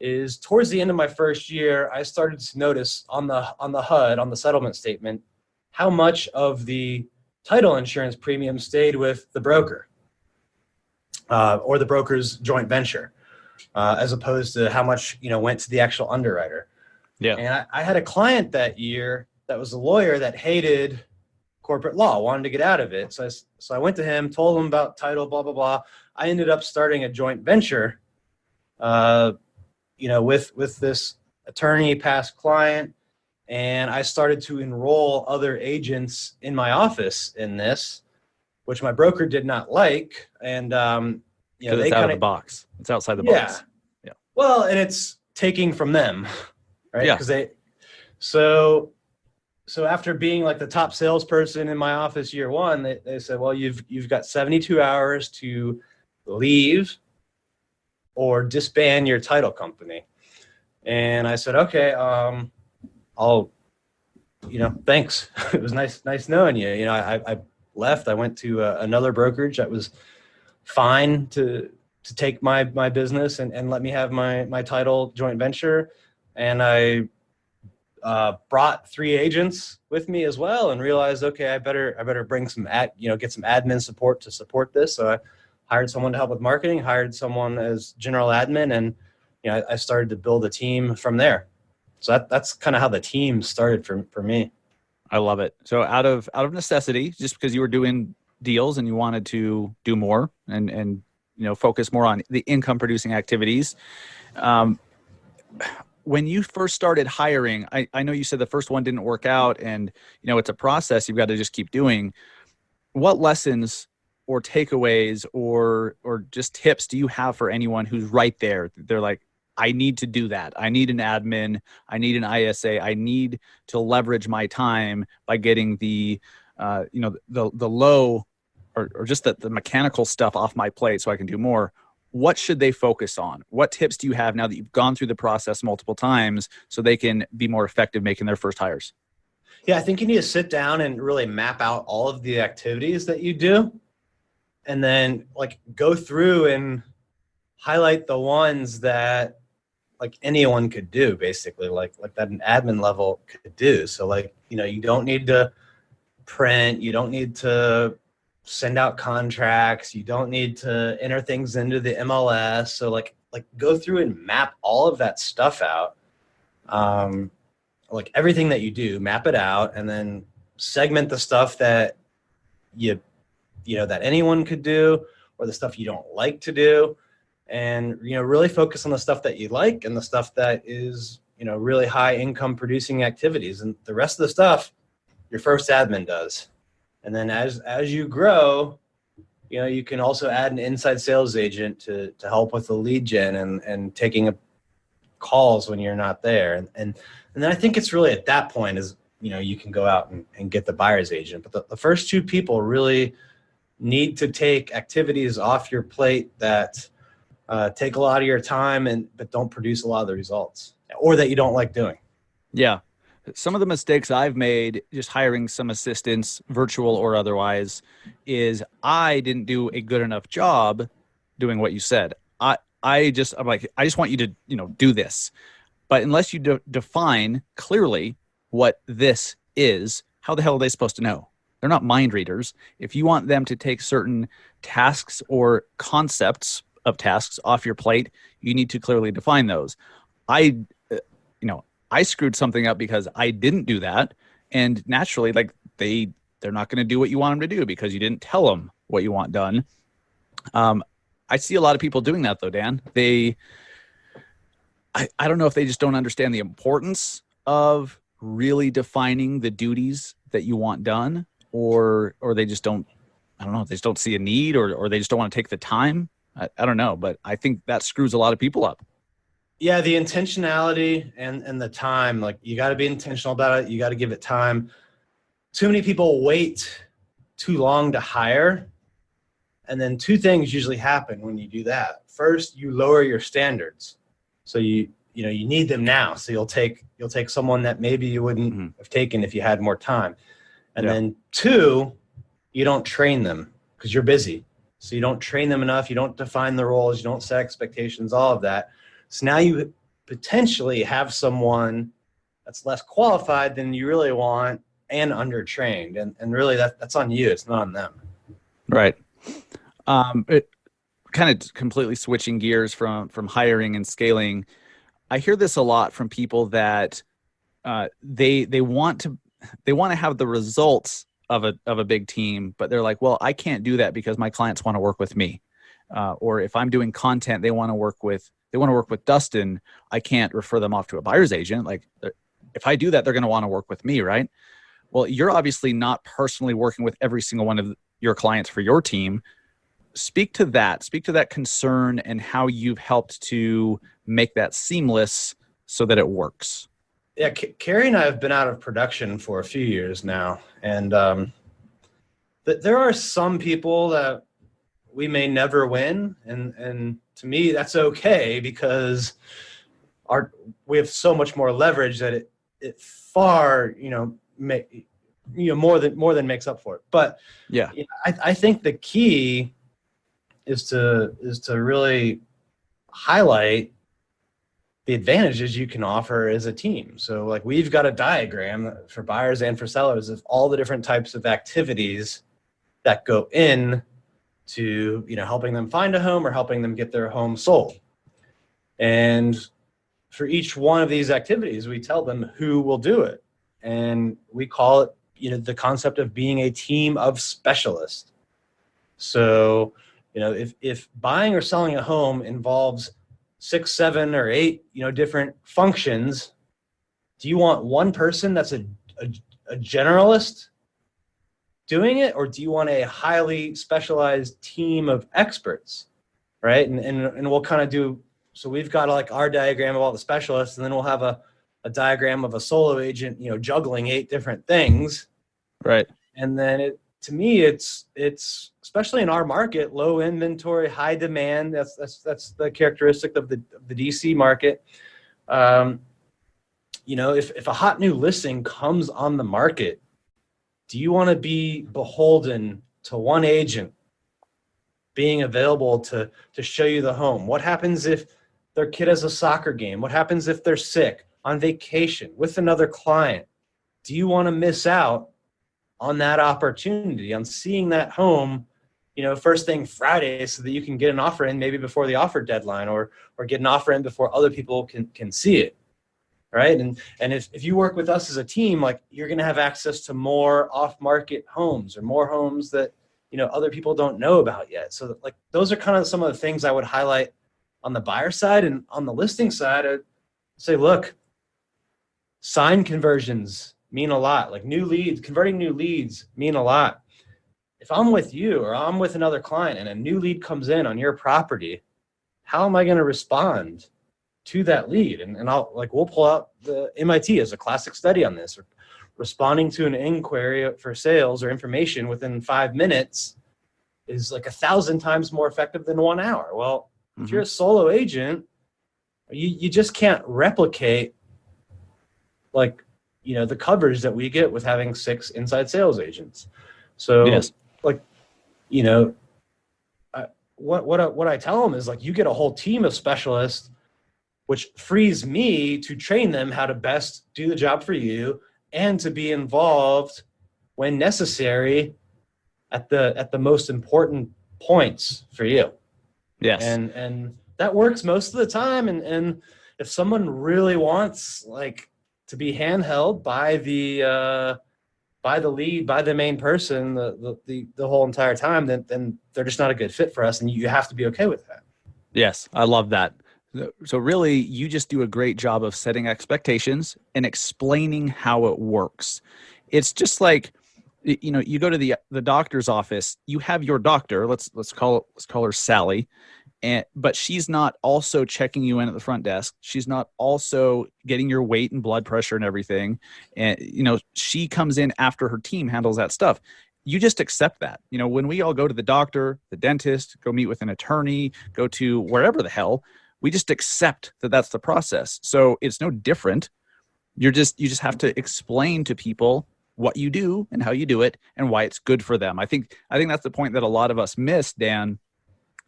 is towards the end of my first year, I started to notice on the HUD, on the settlement statement, how much of the title insurance premium stayed with the broker or the broker's joint venture, as opposed to how much went to the actual underwriter. Yeah. And I had a client that year that was a lawyer that hated corporate law, wanted to get out of it. So I went to him, told him about title, blah, blah, blah. I ended up starting a joint venture, with this attorney, past client. And I started to enroll other agents in my office in this, which my broker did not like. And, it's out of the box. It's outside the box. Yeah. Well, and it's taking from them, right? Yeah. Because so after being like the top salesperson in my office year one, they said, well, you've got 72 hours to leave or disband your title company. And I said, okay, I'll, thanks. It was nice knowing you. I left. I went to another brokerage that was fine to take my business and let me have my title joint venture. And I brought 3 agents with me as well, and realized, okay, I better bring get some admin support to support this. So I hired someone to help with marketing, hired someone as general admin, and I started to build a team from there. So that's kind of how the team started for me. I love it. So out of necessity, just because you were doing deals and you wanted to do more and focus more on the income producing activities. When you first started hiring, I know you said the first one didn't work out, and it's a process you've got to just keep doing. What lessons or takeaways or just tips do you have for anyone who's right there? They're like, I need to do that. I need an admin. I need an ISA. I need to leverage my time by getting the low or just the mechanical stuff off my plate so I can do more. What should they focus on? What tips do you have now that you've gone through the process multiple times so they can be more effective making their first hires? Yeah, I think you need to sit down and really map out all of the activities that you do, and then go through and highlight the ones that anyone could do, basically, like that an admin level could do. So you don't need to print, you don't need to send out contracts, you don't need to enter things into the MLS. So go through and map all of that stuff out. Everything that you do, map it out, and then segment the stuff that that anyone could do, or the stuff you don't like to do. And, really focus on the stuff that you like and the stuff that is, really high income producing activities. And the rest of the stuff, your first admin does. And then as you grow, you can also add an inside sales agent to help with the lead gen and taking calls when you're not there. And then I think it's really at that point is, you can go out and get the buyer's agent. But the first 2 people really need to take activities off your plate that take a lot of your time but don't produce a lot of the results, or that you don't like doing. Yeah. Some of the mistakes I've made just hiring some assistants, virtual or otherwise, is I didn't do a good enough job doing what you said. I'm like, I just want you to, do this. But unless you define clearly what this is, how the hell are they supposed to know? They're not mind readers. If you want them to take certain tasks or concepts of tasks off your plate, you need to clearly define those. I screwed something up because I didn't do that. And naturally, like they're not going to do what you want them to do because you didn't tell them what you want done. I see a lot of people doing that though, Dan. I don't know if they just don't understand the importance of really defining the duties that you want done, or they just don't, I don't know, they just don't see a need, or they just don't want to take the time. I don't know, but I think that screws a lot of people up. Yeah, the intentionality and the time, like you got to be intentional about it. You got to give it time. Too many people wait too long to hire. And then two things usually happen when you do that. First, you lower your standards. So you need them now. So you'll take someone that maybe you wouldn't have taken if you had more time. And then two, you don't train them because you're busy. So you don't train them enough. You don't define the roles. You don't set expectations, all of that. So now you potentially have someone that's less qualified than you really want and undertrained. And really that's on you. It's not on them. Right. It kind of completely switching gears from hiring and scaling. I hear this a lot from people that they want to have the results of a big team, but they're like, well, I can't do that because my clients want to work with me. Or if I'm doing content, they want to work with Dustin. I can't refer them off to a buyer's agent. Like if I do that, they're going to want to work with me, right? Well, you're obviously not personally working with every single one of your clients for your team. Speak to that concern and how you've helped to make that seamless so that it works. Yeah, Keri and I have been out of production for a few years now. And there are some people that we may never win. And to me, that's okay because we have so much more leverage that it far, more than makes up for it. But yeah, I think the key is to really highlight the advantages you can offer as a team. So like we've got a diagram for buyers and for sellers of all the different types of activities that go in to, helping them find a home or helping them get their home sold. And for each one of these activities, we tell them who will do it. And we call it, the concept of being a team of specialists. So, if buying or selling a home involves 6, 7, or 8, different functions, do you want one person that's a generalist doing it, or do you want a highly specialized team of experts, right? And we'll kind of do, so we've got like our diagram of all the specialists, and then we'll have a diagram of a solo agent, juggling 8 different things. Right. And then to me, it's especially in our market, low inventory, high demand. That's the characteristic of the DC market. If a hot new listing comes on the market, do you want to be beholden to one agent being available to show you the home? What happens if their kid has a soccer game? What happens if they're sick, on vacation, with another client? Do you want to miss out on that opportunity, on seeing that home, first thing Friday, so that you can get an offer in maybe before the offer deadline, or get an offer in before other people can see it, right? And if you work with us as a team, like you're going to have access to more off-market homes or more homes that, other people don't know about yet. So like those are kind of some of the things I would highlight on the buyer side. And on the listing side, I'd say, look, sign conversions mean a lot. Like converting new leads mean a lot. If I'm with you or I'm with another client and a new lead comes in on your property, how am I going to respond to that lead? And we'll pull out the MIT as a classic study on this. Responding to an inquiry for sales or information within 5 minutes is like 1,000 times more effective than 1 hour. Well, if you're a solo agent, you just can't replicate the coverage that we get with having 6 inside sales agents. So yes. What I tell them is you get a whole team of specialists, which frees me to train them how to best do the job for you and to be involved when necessary at the most important points for you. Yes. And that works most of the time. And if someone really wants like to be handheld by the lead, by the main person, the whole entire time, then they're just not a good fit for us. And you have to be okay with that. Yes, I love that. So really, you just do a great job of setting expectations and explaining how it works. It's just like, you go to the doctor's office. You have your doctor. Let's call her Sally, but she's not also checking you in at the front desk. She's not also getting your weight and blood pressure and everything. And she comes in after her team handles that stuff. You just accept that. When we all go to the doctor, the dentist, go meet with an attorney, go to wherever the hell, we just accept that that's the process. So it's no different. You just have to explain to people what you do and how you do it and why it's good for them. I think that's the point that a lot of us miss, Dan,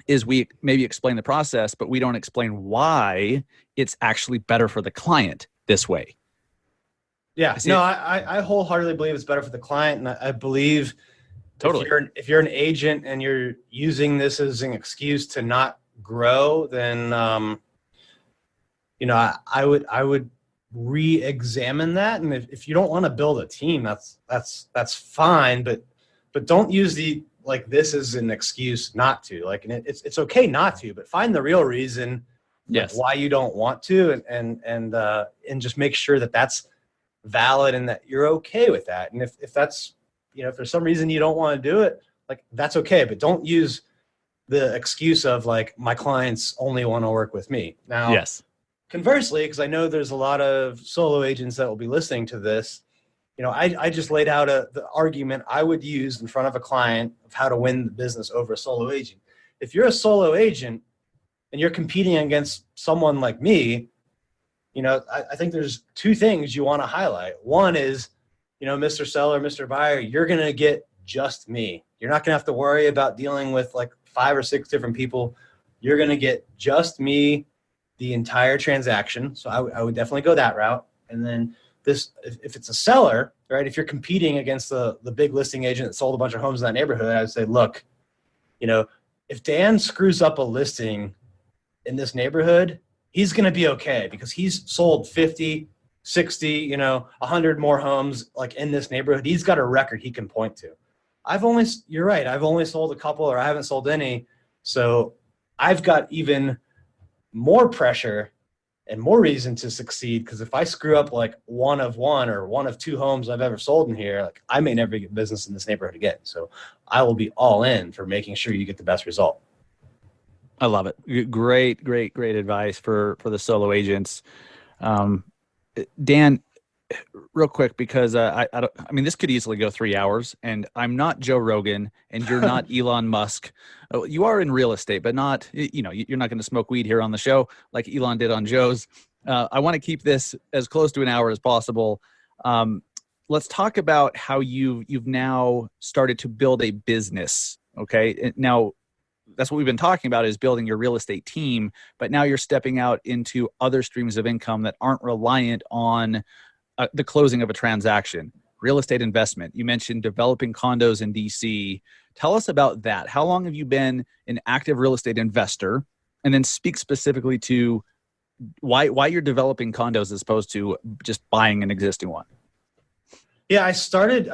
is we maybe explain the process, but we don't explain why it's actually better for the client this way. Yeah, no, I wholeheartedly believe it's better for the client. And I believe totally if you're an agent and you're using this as an excuse to not grow, then, I would re-examine that. And if you don't want to build a team, that's fine, but don't use this is an excuse not to, and it's okay not to, but find the real reason why you don't want to, and just make sure that that's valid and that you're okay with that. And if that's, if there's some reason you don't want to do it, that's okay, but don't use the excuse of my clients only want to work with me. Now, yes. Conversely, because I know there's a lot of solo agents that will be listening to this, I just laid out the argument I would use in front of a client of how to win the business over a solo agent. If you're a solo agent and you're competing against someone like me, I think there's two things you want to highlight. One is, Mr. Seller, Mr. Buyer, you're going to get just me. You're not going to have to worry about dealing with 5 or 6 different people. You're going to get just me the entire transaction. So I would definitely go that route. And then if it's a seller, right, if you're competing against the big listing agent that sold a bunch of homes in that neighborhood, I would say, look, if Dan screws up a listing in this neighborhood, he's going to be okay because he's sold 50, 60, 100 more homes in this neighborhood. He's got a record he can point to. You're right. I've only sold a couple, or I haven't sold any. So I've got even more pressure and more reason to succeed, because if I screw up one of one or one of 2 homes I've ever sold in here, I may never get business in this neighborhood again. So I will be all in for making sure you get the best result. I love it. Great advice for the solo agents. Dan, real quick, because this could easily go 3 hours, and I'm not Joe Rogan and you're not Elon Musk. You are in real estate, but not, you're not going to smoke weed here on the show like Elon did on Joe's. I want to keep this as close to an hour as possible. Let's talk about how you've now started to build a business. Okay. Now, that's what we've been talking about, is building your real estate team, but now you're stepping out into other streams of income that aren't reliant on the closing of a transaction. Real estate investment. You mentioned developing condos in DC. Tell us about that. How long have you been an active real estate investor? And then speak specifically to why you're developing condos as opposed to just buying an existing one. Yeah, I started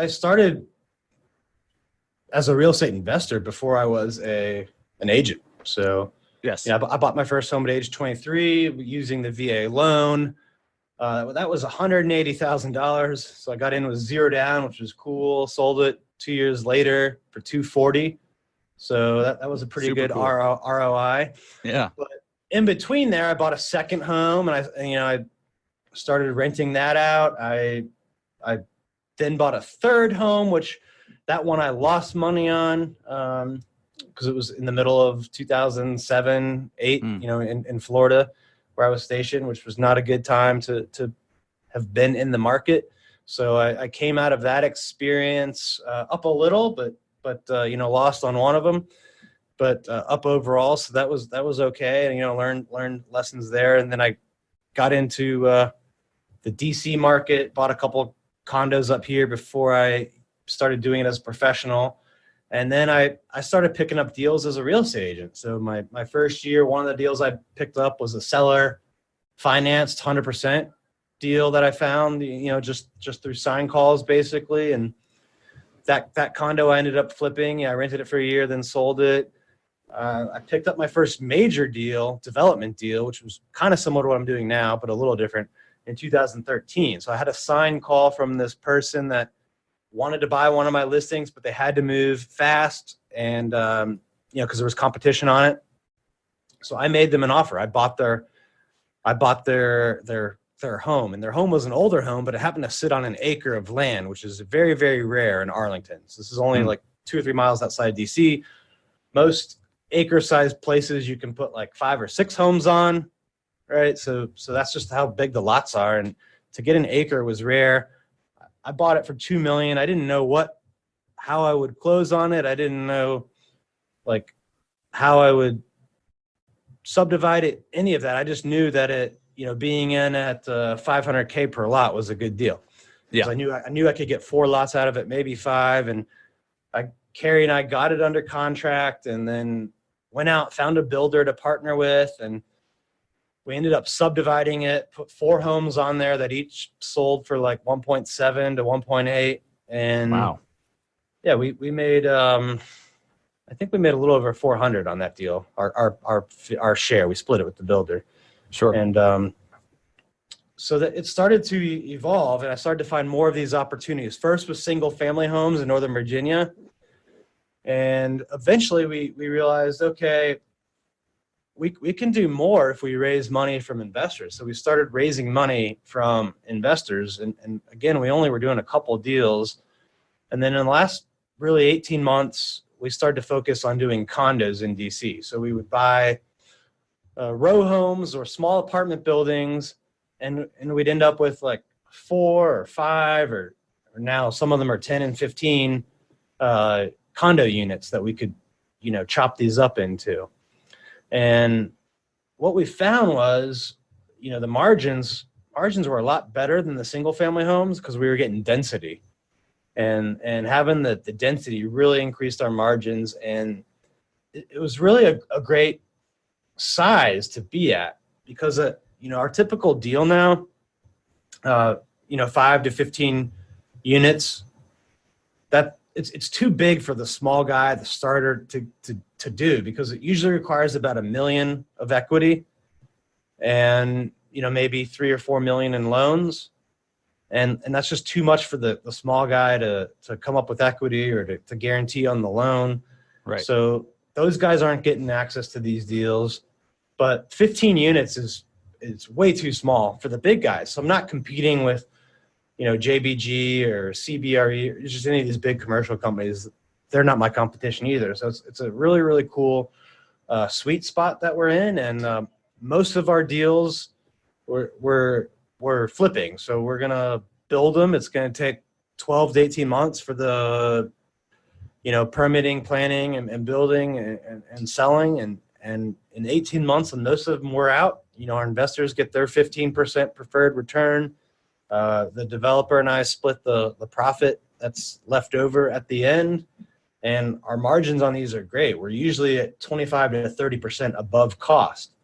as a real estate investor before I was an agent. So yes, I bought my first home at age 23 using the VA loan. That was $180,000. So I got in with 0 down, which was cool. Sold it 2 years later for $240,000. So that was a pretty Super good cool. ROI. Yeah. But in between there, I bought a second home, and I started renting that out. I then bought a third home, which that one I lost money on because it was in the middle of 2007, 8, in Florida, where I was stationed, which was not a good time to have been in the market. So I came out of that experience up a little, but lost on one of them, but up overall. So that was okay. And, learned lessons there. And then I got into the DC market, bought a couple condos up here before I started doing it as a professional. And then I started picking up deals as a real estate agent. So my first year, one of the deals I picked up was a seller financed 100% deal that I found, just through sign calls basically. And that condo I ended up flipping. I rented it for a year, then sold it. I picked up my first major development deal, which was kind of similar to what I'm doing now, but a little different, in 2013. So I had a sign call from this person that wanted to buy one of my listings, but they had to move fast and, because there was competition on it. So I made them an offer. I bought their home, and their home was an older home, but it happened to sit on an acre of land, which is very, very rare in Arlington. So this is only like 2 or 3 miles outside DC. Most acre-sized places you can put like 5 or 6 homes on, right? So that's just how big the lots are. And to get an acre was rare. I bought it for $2 million. I didn't know how I would close on it. I didn't know like how I would subdivide it, any of that. I just knew that it, being in at $500K per lot was a good deal. Yeah, I knew I could get 4 lots out of it, maybe 5. And Keri and I got it under contract, and then went out, found a builder to partner with, and we ended up subdividing it, put 4 homes on there that each sold for like 1.7 to 1.8. And wow. Yeah, we made, I think we made a little over 400 on that deal. Our share, we split it with the builder. Sure. And so that it started to evolve, and I started to find more of these opportunities. First was single family homes in Northern Virginia. And eventually we realized, okay, we can do more if we raise money from investors. So we started raising money from investors. And again, we only were doing a couple of deals. And then in the last really 18 months, we started to focus on doing condos in DC. So we would buy row homes or small apartment buildings, and we'd end up with like 4 or 5 or now some of them are 10 and 15 condo units that we could, chop these up into. And what we found was, the margins were a lot better than the single family homes because we were getting density, and having the density really increased our margins. And it was really a great size to be at, because, our typical deal now, 5 to 15 units, that it's too big for the small guy, the starter to do, because it usually requires about $1 million of equity and, maybe 3 or 4 million in loans. And that's just too much for the small guy to come up with equity or to guarantee on the loan. Right. So those guys aren't getting access to these deals, but 15 units is way too small for the big guys. So I'm not competing with, JBG or CBRE or just any of these big commercial companies. They're not my competition either. So it's a really, really cool sweet spot that we're in. And most of our deals we're flipping. So we're going to build them. It's going to take 12 to 18 months for the, permitting, planning, and building and selling. And in 18 months, and most of them were out, our investors get their 15% preferred return. The developer and I split the profit that's left over at the end. And our margins on these are great. We're usually at 25 to 30% above cost.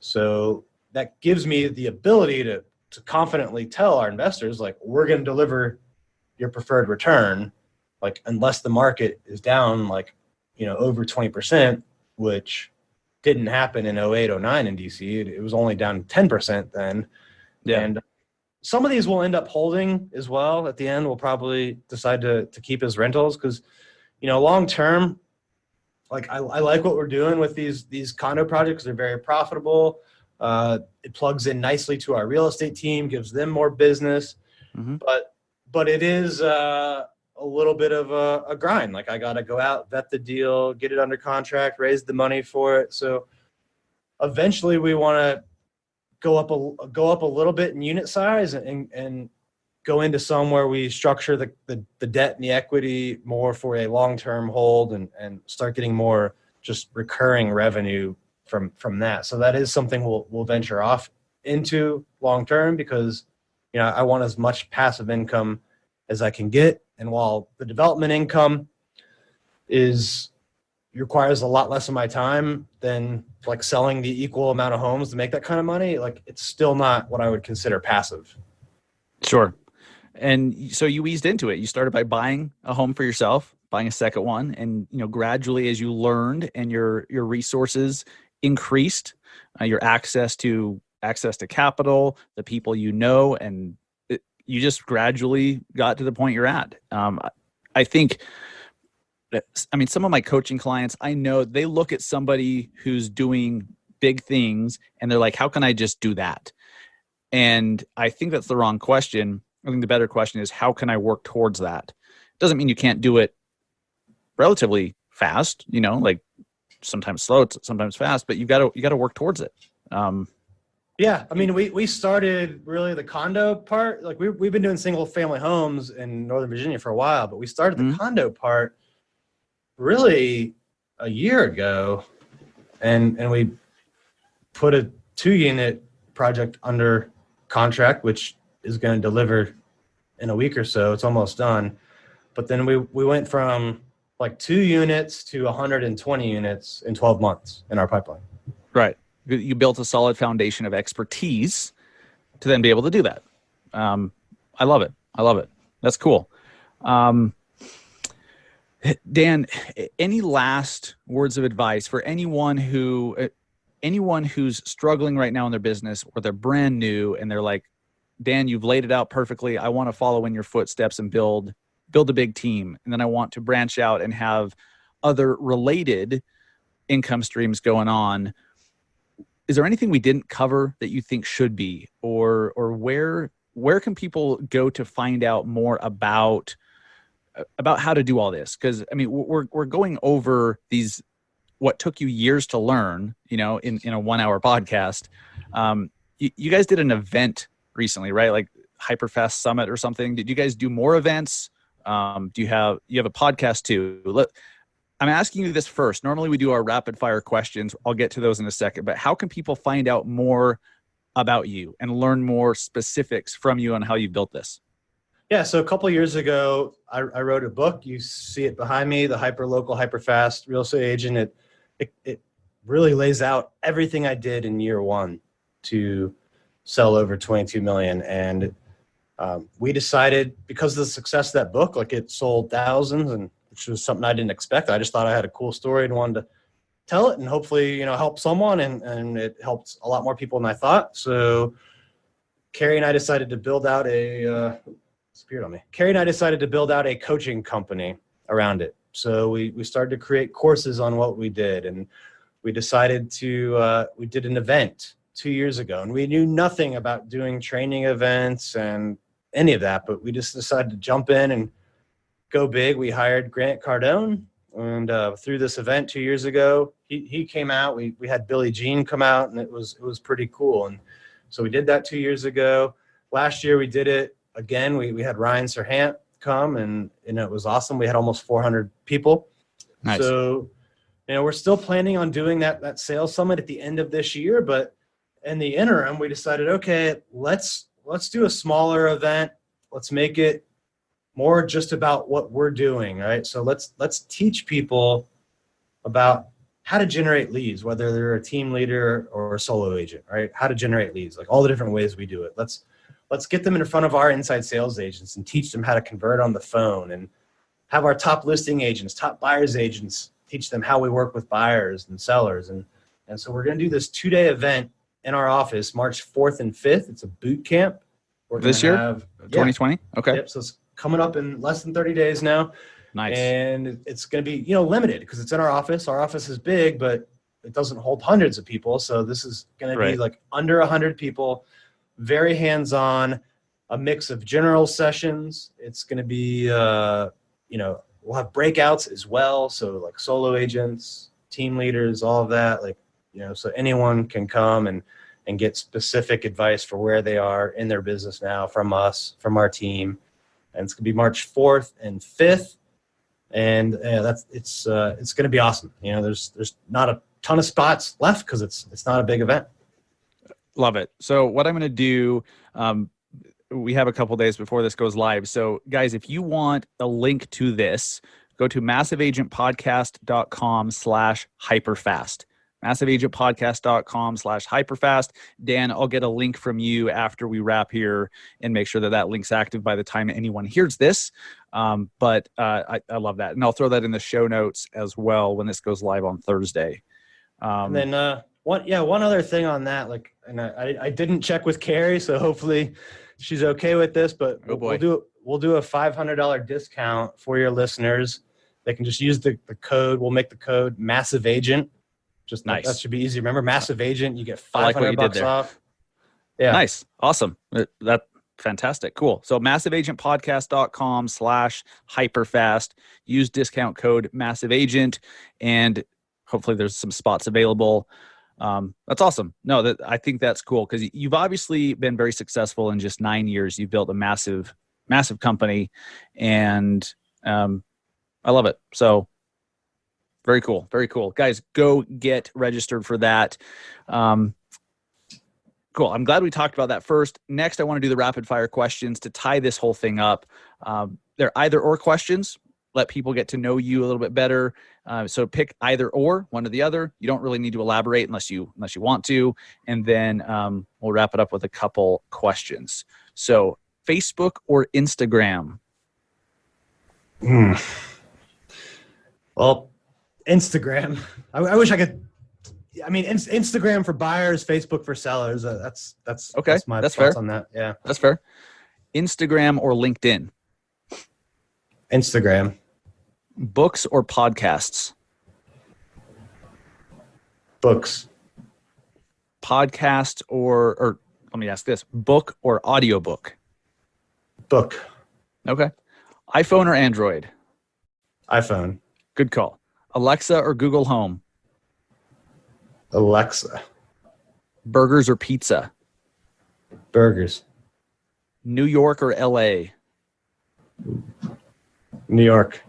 So that gives me the ability to confidently tell our investors, like, we're going to deliver your preferred return, like, unless the market is down, like, over 20%, which didn't happen in 08, 09 in DC. It was only down 10% then. Yeah. And some of these will end up holding as well. At the end, we'll probably decide to keep as rentals because, long term, like I like what we're doing with these condo projects. They're very profitable. It plugs in nicely to our real estate team, gives them more business. Mm-hmm. But it is a little bit of a grind. Like, I got to go out, vet the deal, get it under contract, raise the money for it. So eventually we want to go up a little bit in unit size and go into some where we structure the debt and the equity more for a long-term hold and start getting more just recurring revenue from that. So that is something we'll venture off into long-term because, I want as much passive income as I can get. And while the development income requires a lot less of my time than like selling the equal amount of homes to make that kind of money, like it's still not what I would consider passive. Sure. And so you eased into it. You started by buying a home for yourself, buying a second one, and gradually as you learned and your resources increased, your access to capital, the people and you just gradually got to the point you're at. I think some of my coaching clients, I know they look at somebody who's doing big things and they're like, how can I just do that? And I think that's the wrong question. I think the better question is, how can I work towards that? Doesn't mean you can't do it relatively fast, like sometimes slow, sometimes fast, but you got to work towards it. Yeah. I mean, we started really the condo part. Like we've been doing single family homes in Northern Virginia for a while, but we started the condo part really a year ago. And we put a 2-unit project under contract, which is going to deliver in a week or so. It's almost done. But then we went from like 2 units to 120 units in 12 months in our pipeline. Right. You built a solid foundation of expertise to then be able to do that. I love it. That's cool. Dan, any last words of advice for anyone who's struggling right now in their business, or they're brand new and they're like, Dan, you've laid it out perfectly. I want to follow in your footsteps and build a big team. And then I want to branch out and have other related income streams going on. Is there anything we didn't cover that you think should be, or where can people go to find out more about how to do all this? Because we're going over these, what took you years to learn, in a 1-hour podcast. You guys did an event recently, right? Like Hyperfast Summit or something. Did you guys do more events? Do you have a podcast too? I'm asking you this first. Normally we do our rapid fire questions. I'll get to those in a second, but how can people find out more about you and learn more specifics from you on how you built this? Yeah. So a couple of years ago, I wrote a book. You see it behind me, the Hyperlocal, Hyperfast Real Estate Agent. It really lays out everything I did in year 1 to sell over 22 million. And we decided, because of the success of that book, like it sold thousands, and which was something I didn't expect. I just thought I had a cool story and wanted to tell it and hopefully, help someone. And it helped a lot more people than I thought. So Keri and I decided to build out a coaching company around it. So we started to create courses on what we did. And we decided we did an event 2 years ago, and we knew nothing about doing training events and any of that, but we just decided to jump in and go big. We hired Grant Cardone, and through this event 2 years ago, he came out. We had Billie Jean come out, and it was pretty cool. And so we did that 2 years ago. Last year we did it again. We had Ryan Serhant come, and it was awesome. We had almost 400 people. Nice. So, we're still planning on doing that sales summit at the end of this year, but in the interim, we decided, okay, let's do a smaller event. Let's make it more just about what we're doing, right? So let's teach people about how to generate leads, whether they're a team leader or a solo agent, right? How to generate leads, like all the different ways we do it. Let's get them in front of our inside sales agents and teach them how to convert on the phone, and have our top listing agents, top buyers agents, teach them how we work with buyers and sellers. And so we're going to do this 2-day event in our office, March 4th and 5th. It's a boot camp. This year? 2020? Yeah. Okay. Yep. So it's coming up in less than 30 days now. Nice. And it's going to be, limited because it's in our office. Our office is big, but it doesn't hold hundreds of people. So this is going to be like under 100 people, very hands-on, a mix of general sessions. It's going to be, we'll have breakouts as well. So like solo agents, team leaders, all of that, so anyone can come and get specific advice for where they are in their business now from us, from our team. And it's going to be March 4th and 5th. And it's going to be awesome. There's not a ton of spots left because it's not a big event. Love it. So what I'm going to do, we have a couple days before this goes live. So guys, if you want a link to this, go to massiveagentpodcast.com/hyperfast. massiveagentpodcast.com/hyperfast. Dan, I'll get a link from you after we wrap here and make sure that that link's active by the time anyone hears this. But I love that. And I'll throw that in the show notes as well when this goes live on Thursday. And then one other thing on that, like, and I didn't check with Keri, so hopefully she's okay with this, but we'll do a $500 discount for your listeners. They can just use the code. We'll make the code Massive Agent. Just nice. That should be easy. Remember, Massive Agent, you get $500 off. Yeah. Nice. Awesome. That fantastic. Cool. So massiveagentpodcast.com/hyperfast. Use discount code Massive Agent, and hopefully there's some spots available. That's awesome. No, I think that's cool because you've obviously been very successful in just 9 years. You've built a massive, massive company, and I love it. So very cool. Very cool. Guys, go get registered for that. Cool. I'm glad we talked about that first. Next, I want to do the rapid fire questions to tie this whole thing up. They're either or questions. Let people get to know you a little bit better. So pick either or, one or the other. You don't really need to elaborate unless you want to. And then we'll wrap it up with a couple questions. So Facebook or Instagram? Well, Instagram. I wish I could. I mean, Instagram for buyers, Facebook for sellers. That's okay. That's my thoughts on that. Yeah, that's fair. Instagram or LinkedIn? Instagram. Books or podcasts? Books. Podcast or let me ask this: book or audiobook? Book. Okay. iPhone or Android? iPhone. Good call. Alexa or Google Home? Alexa. Burgers or pizza? Burgers. New York or LA? New York.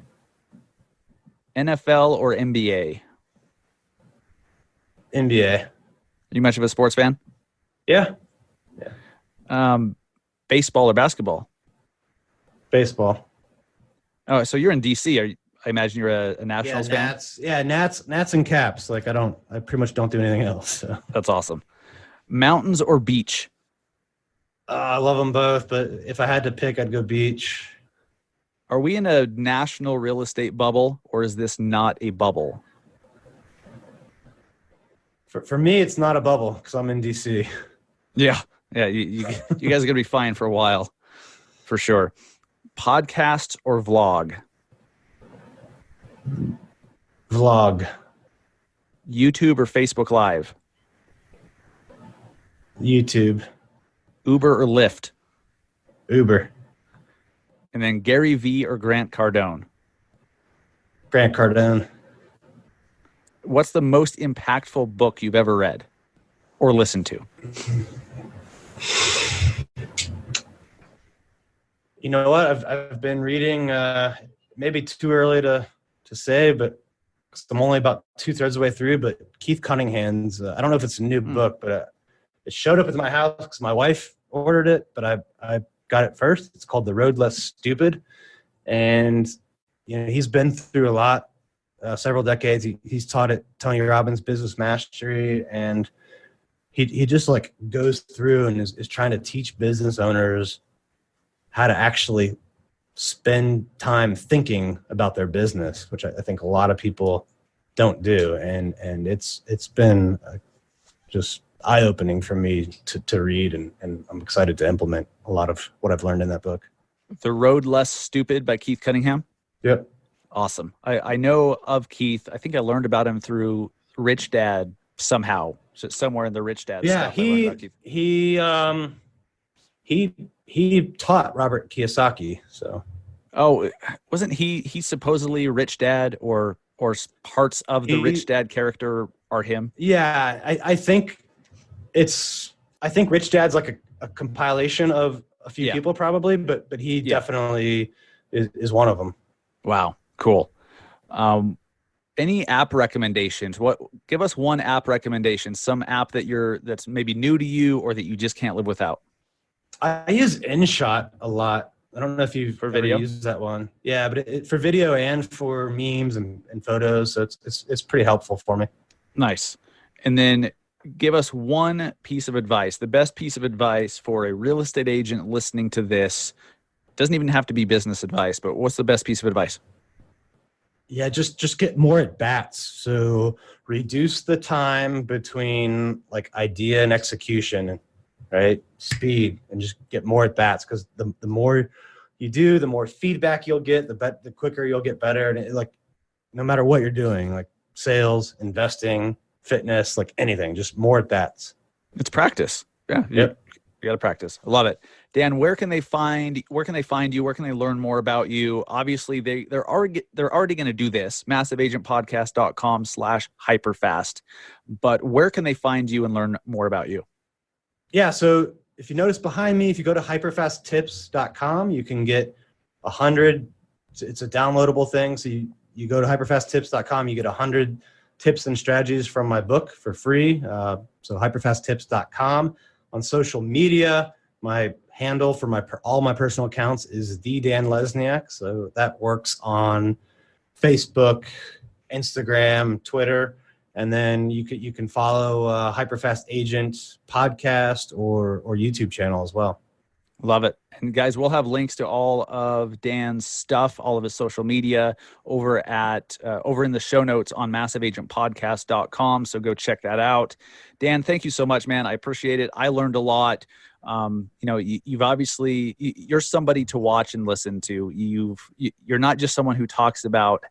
NFL or NBA? NBA. Are you much of a sports fan? Yeah. Baseball or basketball? Baseball. Oh, so you're in D.C. I imagine you're a Nationals fan? Nats and Caps. Like I pretty much don't do anything else. So. That's awesome. Mountains or beach? I love them both, but if I had to pick, I'd go beach. Are we in a national real estate bubble, or is this not a bubble? For me, it's not a bubble because I'm in D.C. Yeah. You guys are going to be fine for a while, for sure. Podcast or vlog? Vlog. YouTube or Facebook Live? YouTube. Uber or Lyft? Uber. And then Gary V or Grant Cardone? Grant Cardone. What's the most impactful book you've ever read or listened to? You know what? I've been reading, maybe too early to say, but I'm only about 2/3 of the way through, but Keith Cunningham's, I don't know if it's a new book, but it showed up at my house because my wife ordered it, but I got it first. It's called The Road Less Stupid. And, he's been through a lot, several decades. He's taught at Tony Robbins Business Mastery, and he just like goes through and is trying to teach business owners how to actually spend time thinking about their business, which I think a lot of people don't do. And it's been just eye-opening for me to read, and I'm excited to implement a lot of what I've learned in that book. The Road Less Stupid by Keith Cunningham? Yep. Awesome. I know of Keith. I think I learned about him through Rich Dad somehow. So somewhere in the Rich Dad stuff. He taught Robert Kiyosaki. So. Oh, wasn't he supposedly Rich Dad, or parts of the Rich Dad character are him? Yeah, I think Rich Dad's like a compilation of a few people probably, but he definitely is one of them. Wow, cool. Any app recommendations? Give us one app recommendation, some app that's maybe new to you or that you just can't live without. I use InShot a lot. I don't know if you've ever used that one. Yeah, but for video and for memes and photos, so it's pretty helpful for me. Nice. And then give us one piece of advice, the best piece of advice for a real estate agent listening to this. Doesn't even have to be business advice, but what's the best piece of advice? Yeah, just get more at bats. So reduce the time between like idea and execution, right? Speed, and just get more at bats, because the more you do, the more feedback you'll get, the quicker you'll get better. And like, no matter what you're doing, like sales, investing, fitness, like anything, just more at bats. It's practice. Yeah. Yep. You got to practice. I love it. Dan, where can they find you? Where can they learn more about you? Obviously, they're already going to do this, massiveagentpodcast.com/hyperfast. But where can they find you and learn more about you? Yeah. So if you notice behind me, if you go to hyperfasttips.com, you can get 100. It's a downloadable thing. So you go to hyperfasttips.com, you get 100 tips and strategies from my book for free. So hyperfasttips.com. On social media, my handle for all my personal accounts is the Dan Lesniak. So that works on Facebook, Instagram, Twitter, and then you can follow Hyperfast Agent podcast or YouTube channel as well. Love it. And guys, we'll have links to all of Dan's stuff, all of his social media over in the show notes on massiveagentpodcast.com. So go check that out. Dan, thank you so much, man. I appreciate it. I learned a lot. You've obviously, you're somebody to watch and listen to. You're not just someone who talks about,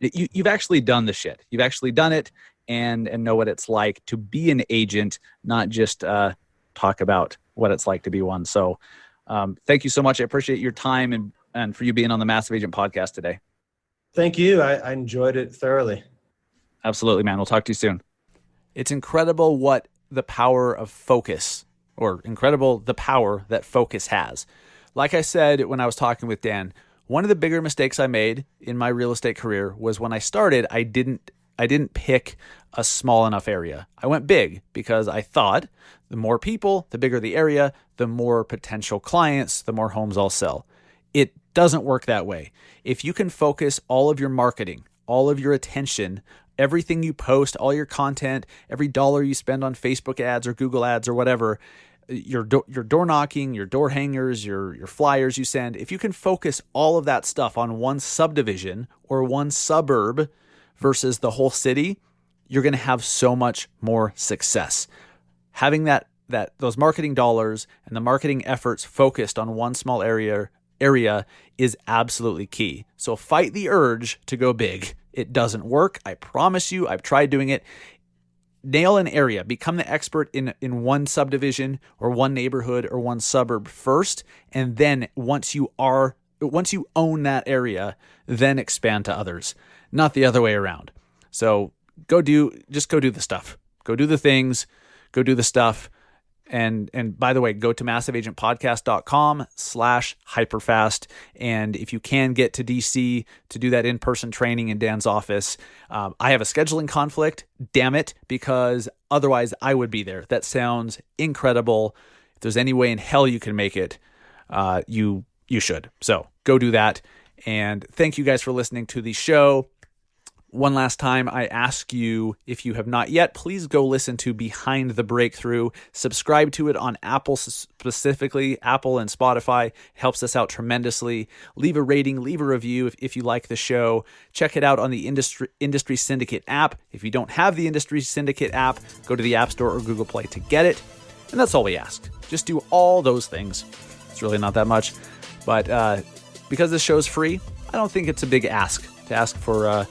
you've actually done the shit. You've actually done it and know what it's like to be an agent, not just talk about what it's like to be one. So thank you so much. I appreciate your time and for you being on the Massive Agent podcast today. Thank you. I enjoyed it thoroughly. Absolutely, man. We'll talk to you soon. It's incredible what the power of focus, or incredible the power that focus has. Like I said when I was talking with Dan, one of the bigger mistakes I made in my real estate career was when I started, I didn't pick a small enough area. I went big because I thought the more people, the bigger the area, the more potential clients, the more homes I'll sell. It doesn't work that way. If you can focus all of your marketing, all of your attention, everything you post, all your content, every dollar you spend on Facebook ads or Google ads or whatever, your door knocking, your door hangers, your flyers you send, if you can focus all of that stuff on one subdivision or one suburb versus the whole city, you're going to have so much more success. Having those marketing dollars and the marketing efforts focused on one small area is absolutely key. So fight the urge to go big. It doesn't work. I promise you. I've tried doing it. Nail an area. Become the expert in one subdivision or one neighborhood or one suburb first, and then once you own that area, then expand to others. Not the other way around. So go do the stuff. Go do the things. Go do the stuff. And by the way, go to massiveagentpodcast.com/hyperfast. And if you can get to DC to do that in-person training in Dan's office, I have a scheduling conflict, damn it, because otherwise I would be there. That sounds incredible. If there's any way in hell you can make it, you should. So go do that. And thank you guys for listening to the show. One last time, I ask you, if you have not yet, please go listen to Behind the Breakthrough. Subscribe to it on Apple, specifically Apple and Spotify. It helps us out tremendously. Leave a rating, leave a review if you like the show. Check it out on the Industry Syndicate app. If you don't have the Industry Syndicate app, go to the App Store or Google Play to get it. And that's all we ask. Just do all those things. It's really not that much. But because this show's free, I don't think it's a big ask to ask for...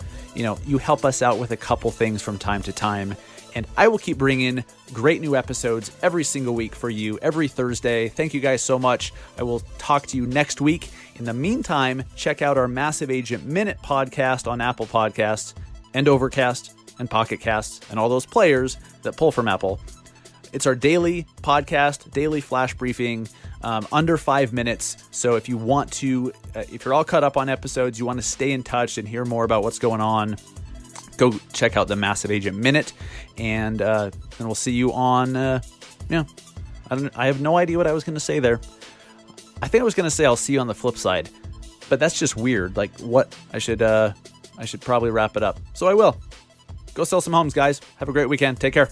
you help us out with a couple things from time to time. And I will keep bringing great new episodes every single week for you, every Thursday. Thank you guys so much. I will talk to you next week. In the meantime, check out our Massive Agent Minute podcast on Apple Podcasts and Overcast and Pocket Casts and all those players that pull from Apple. It's our daily podcast, daily flash briefing, under 5 minutes. So if you want to, if you're all caught up on episodes, you want to stay in touch and hear more about what's going on, go check out the Massive Agent Minute, and we'll see you on I have no idea what I was going to say there. I think I was going to say I'll see you on the flip side, but that's just weird. Like, what? I should probably wrap it up. So I will. Go sell some homes, guys. Have a great weekend. Take care.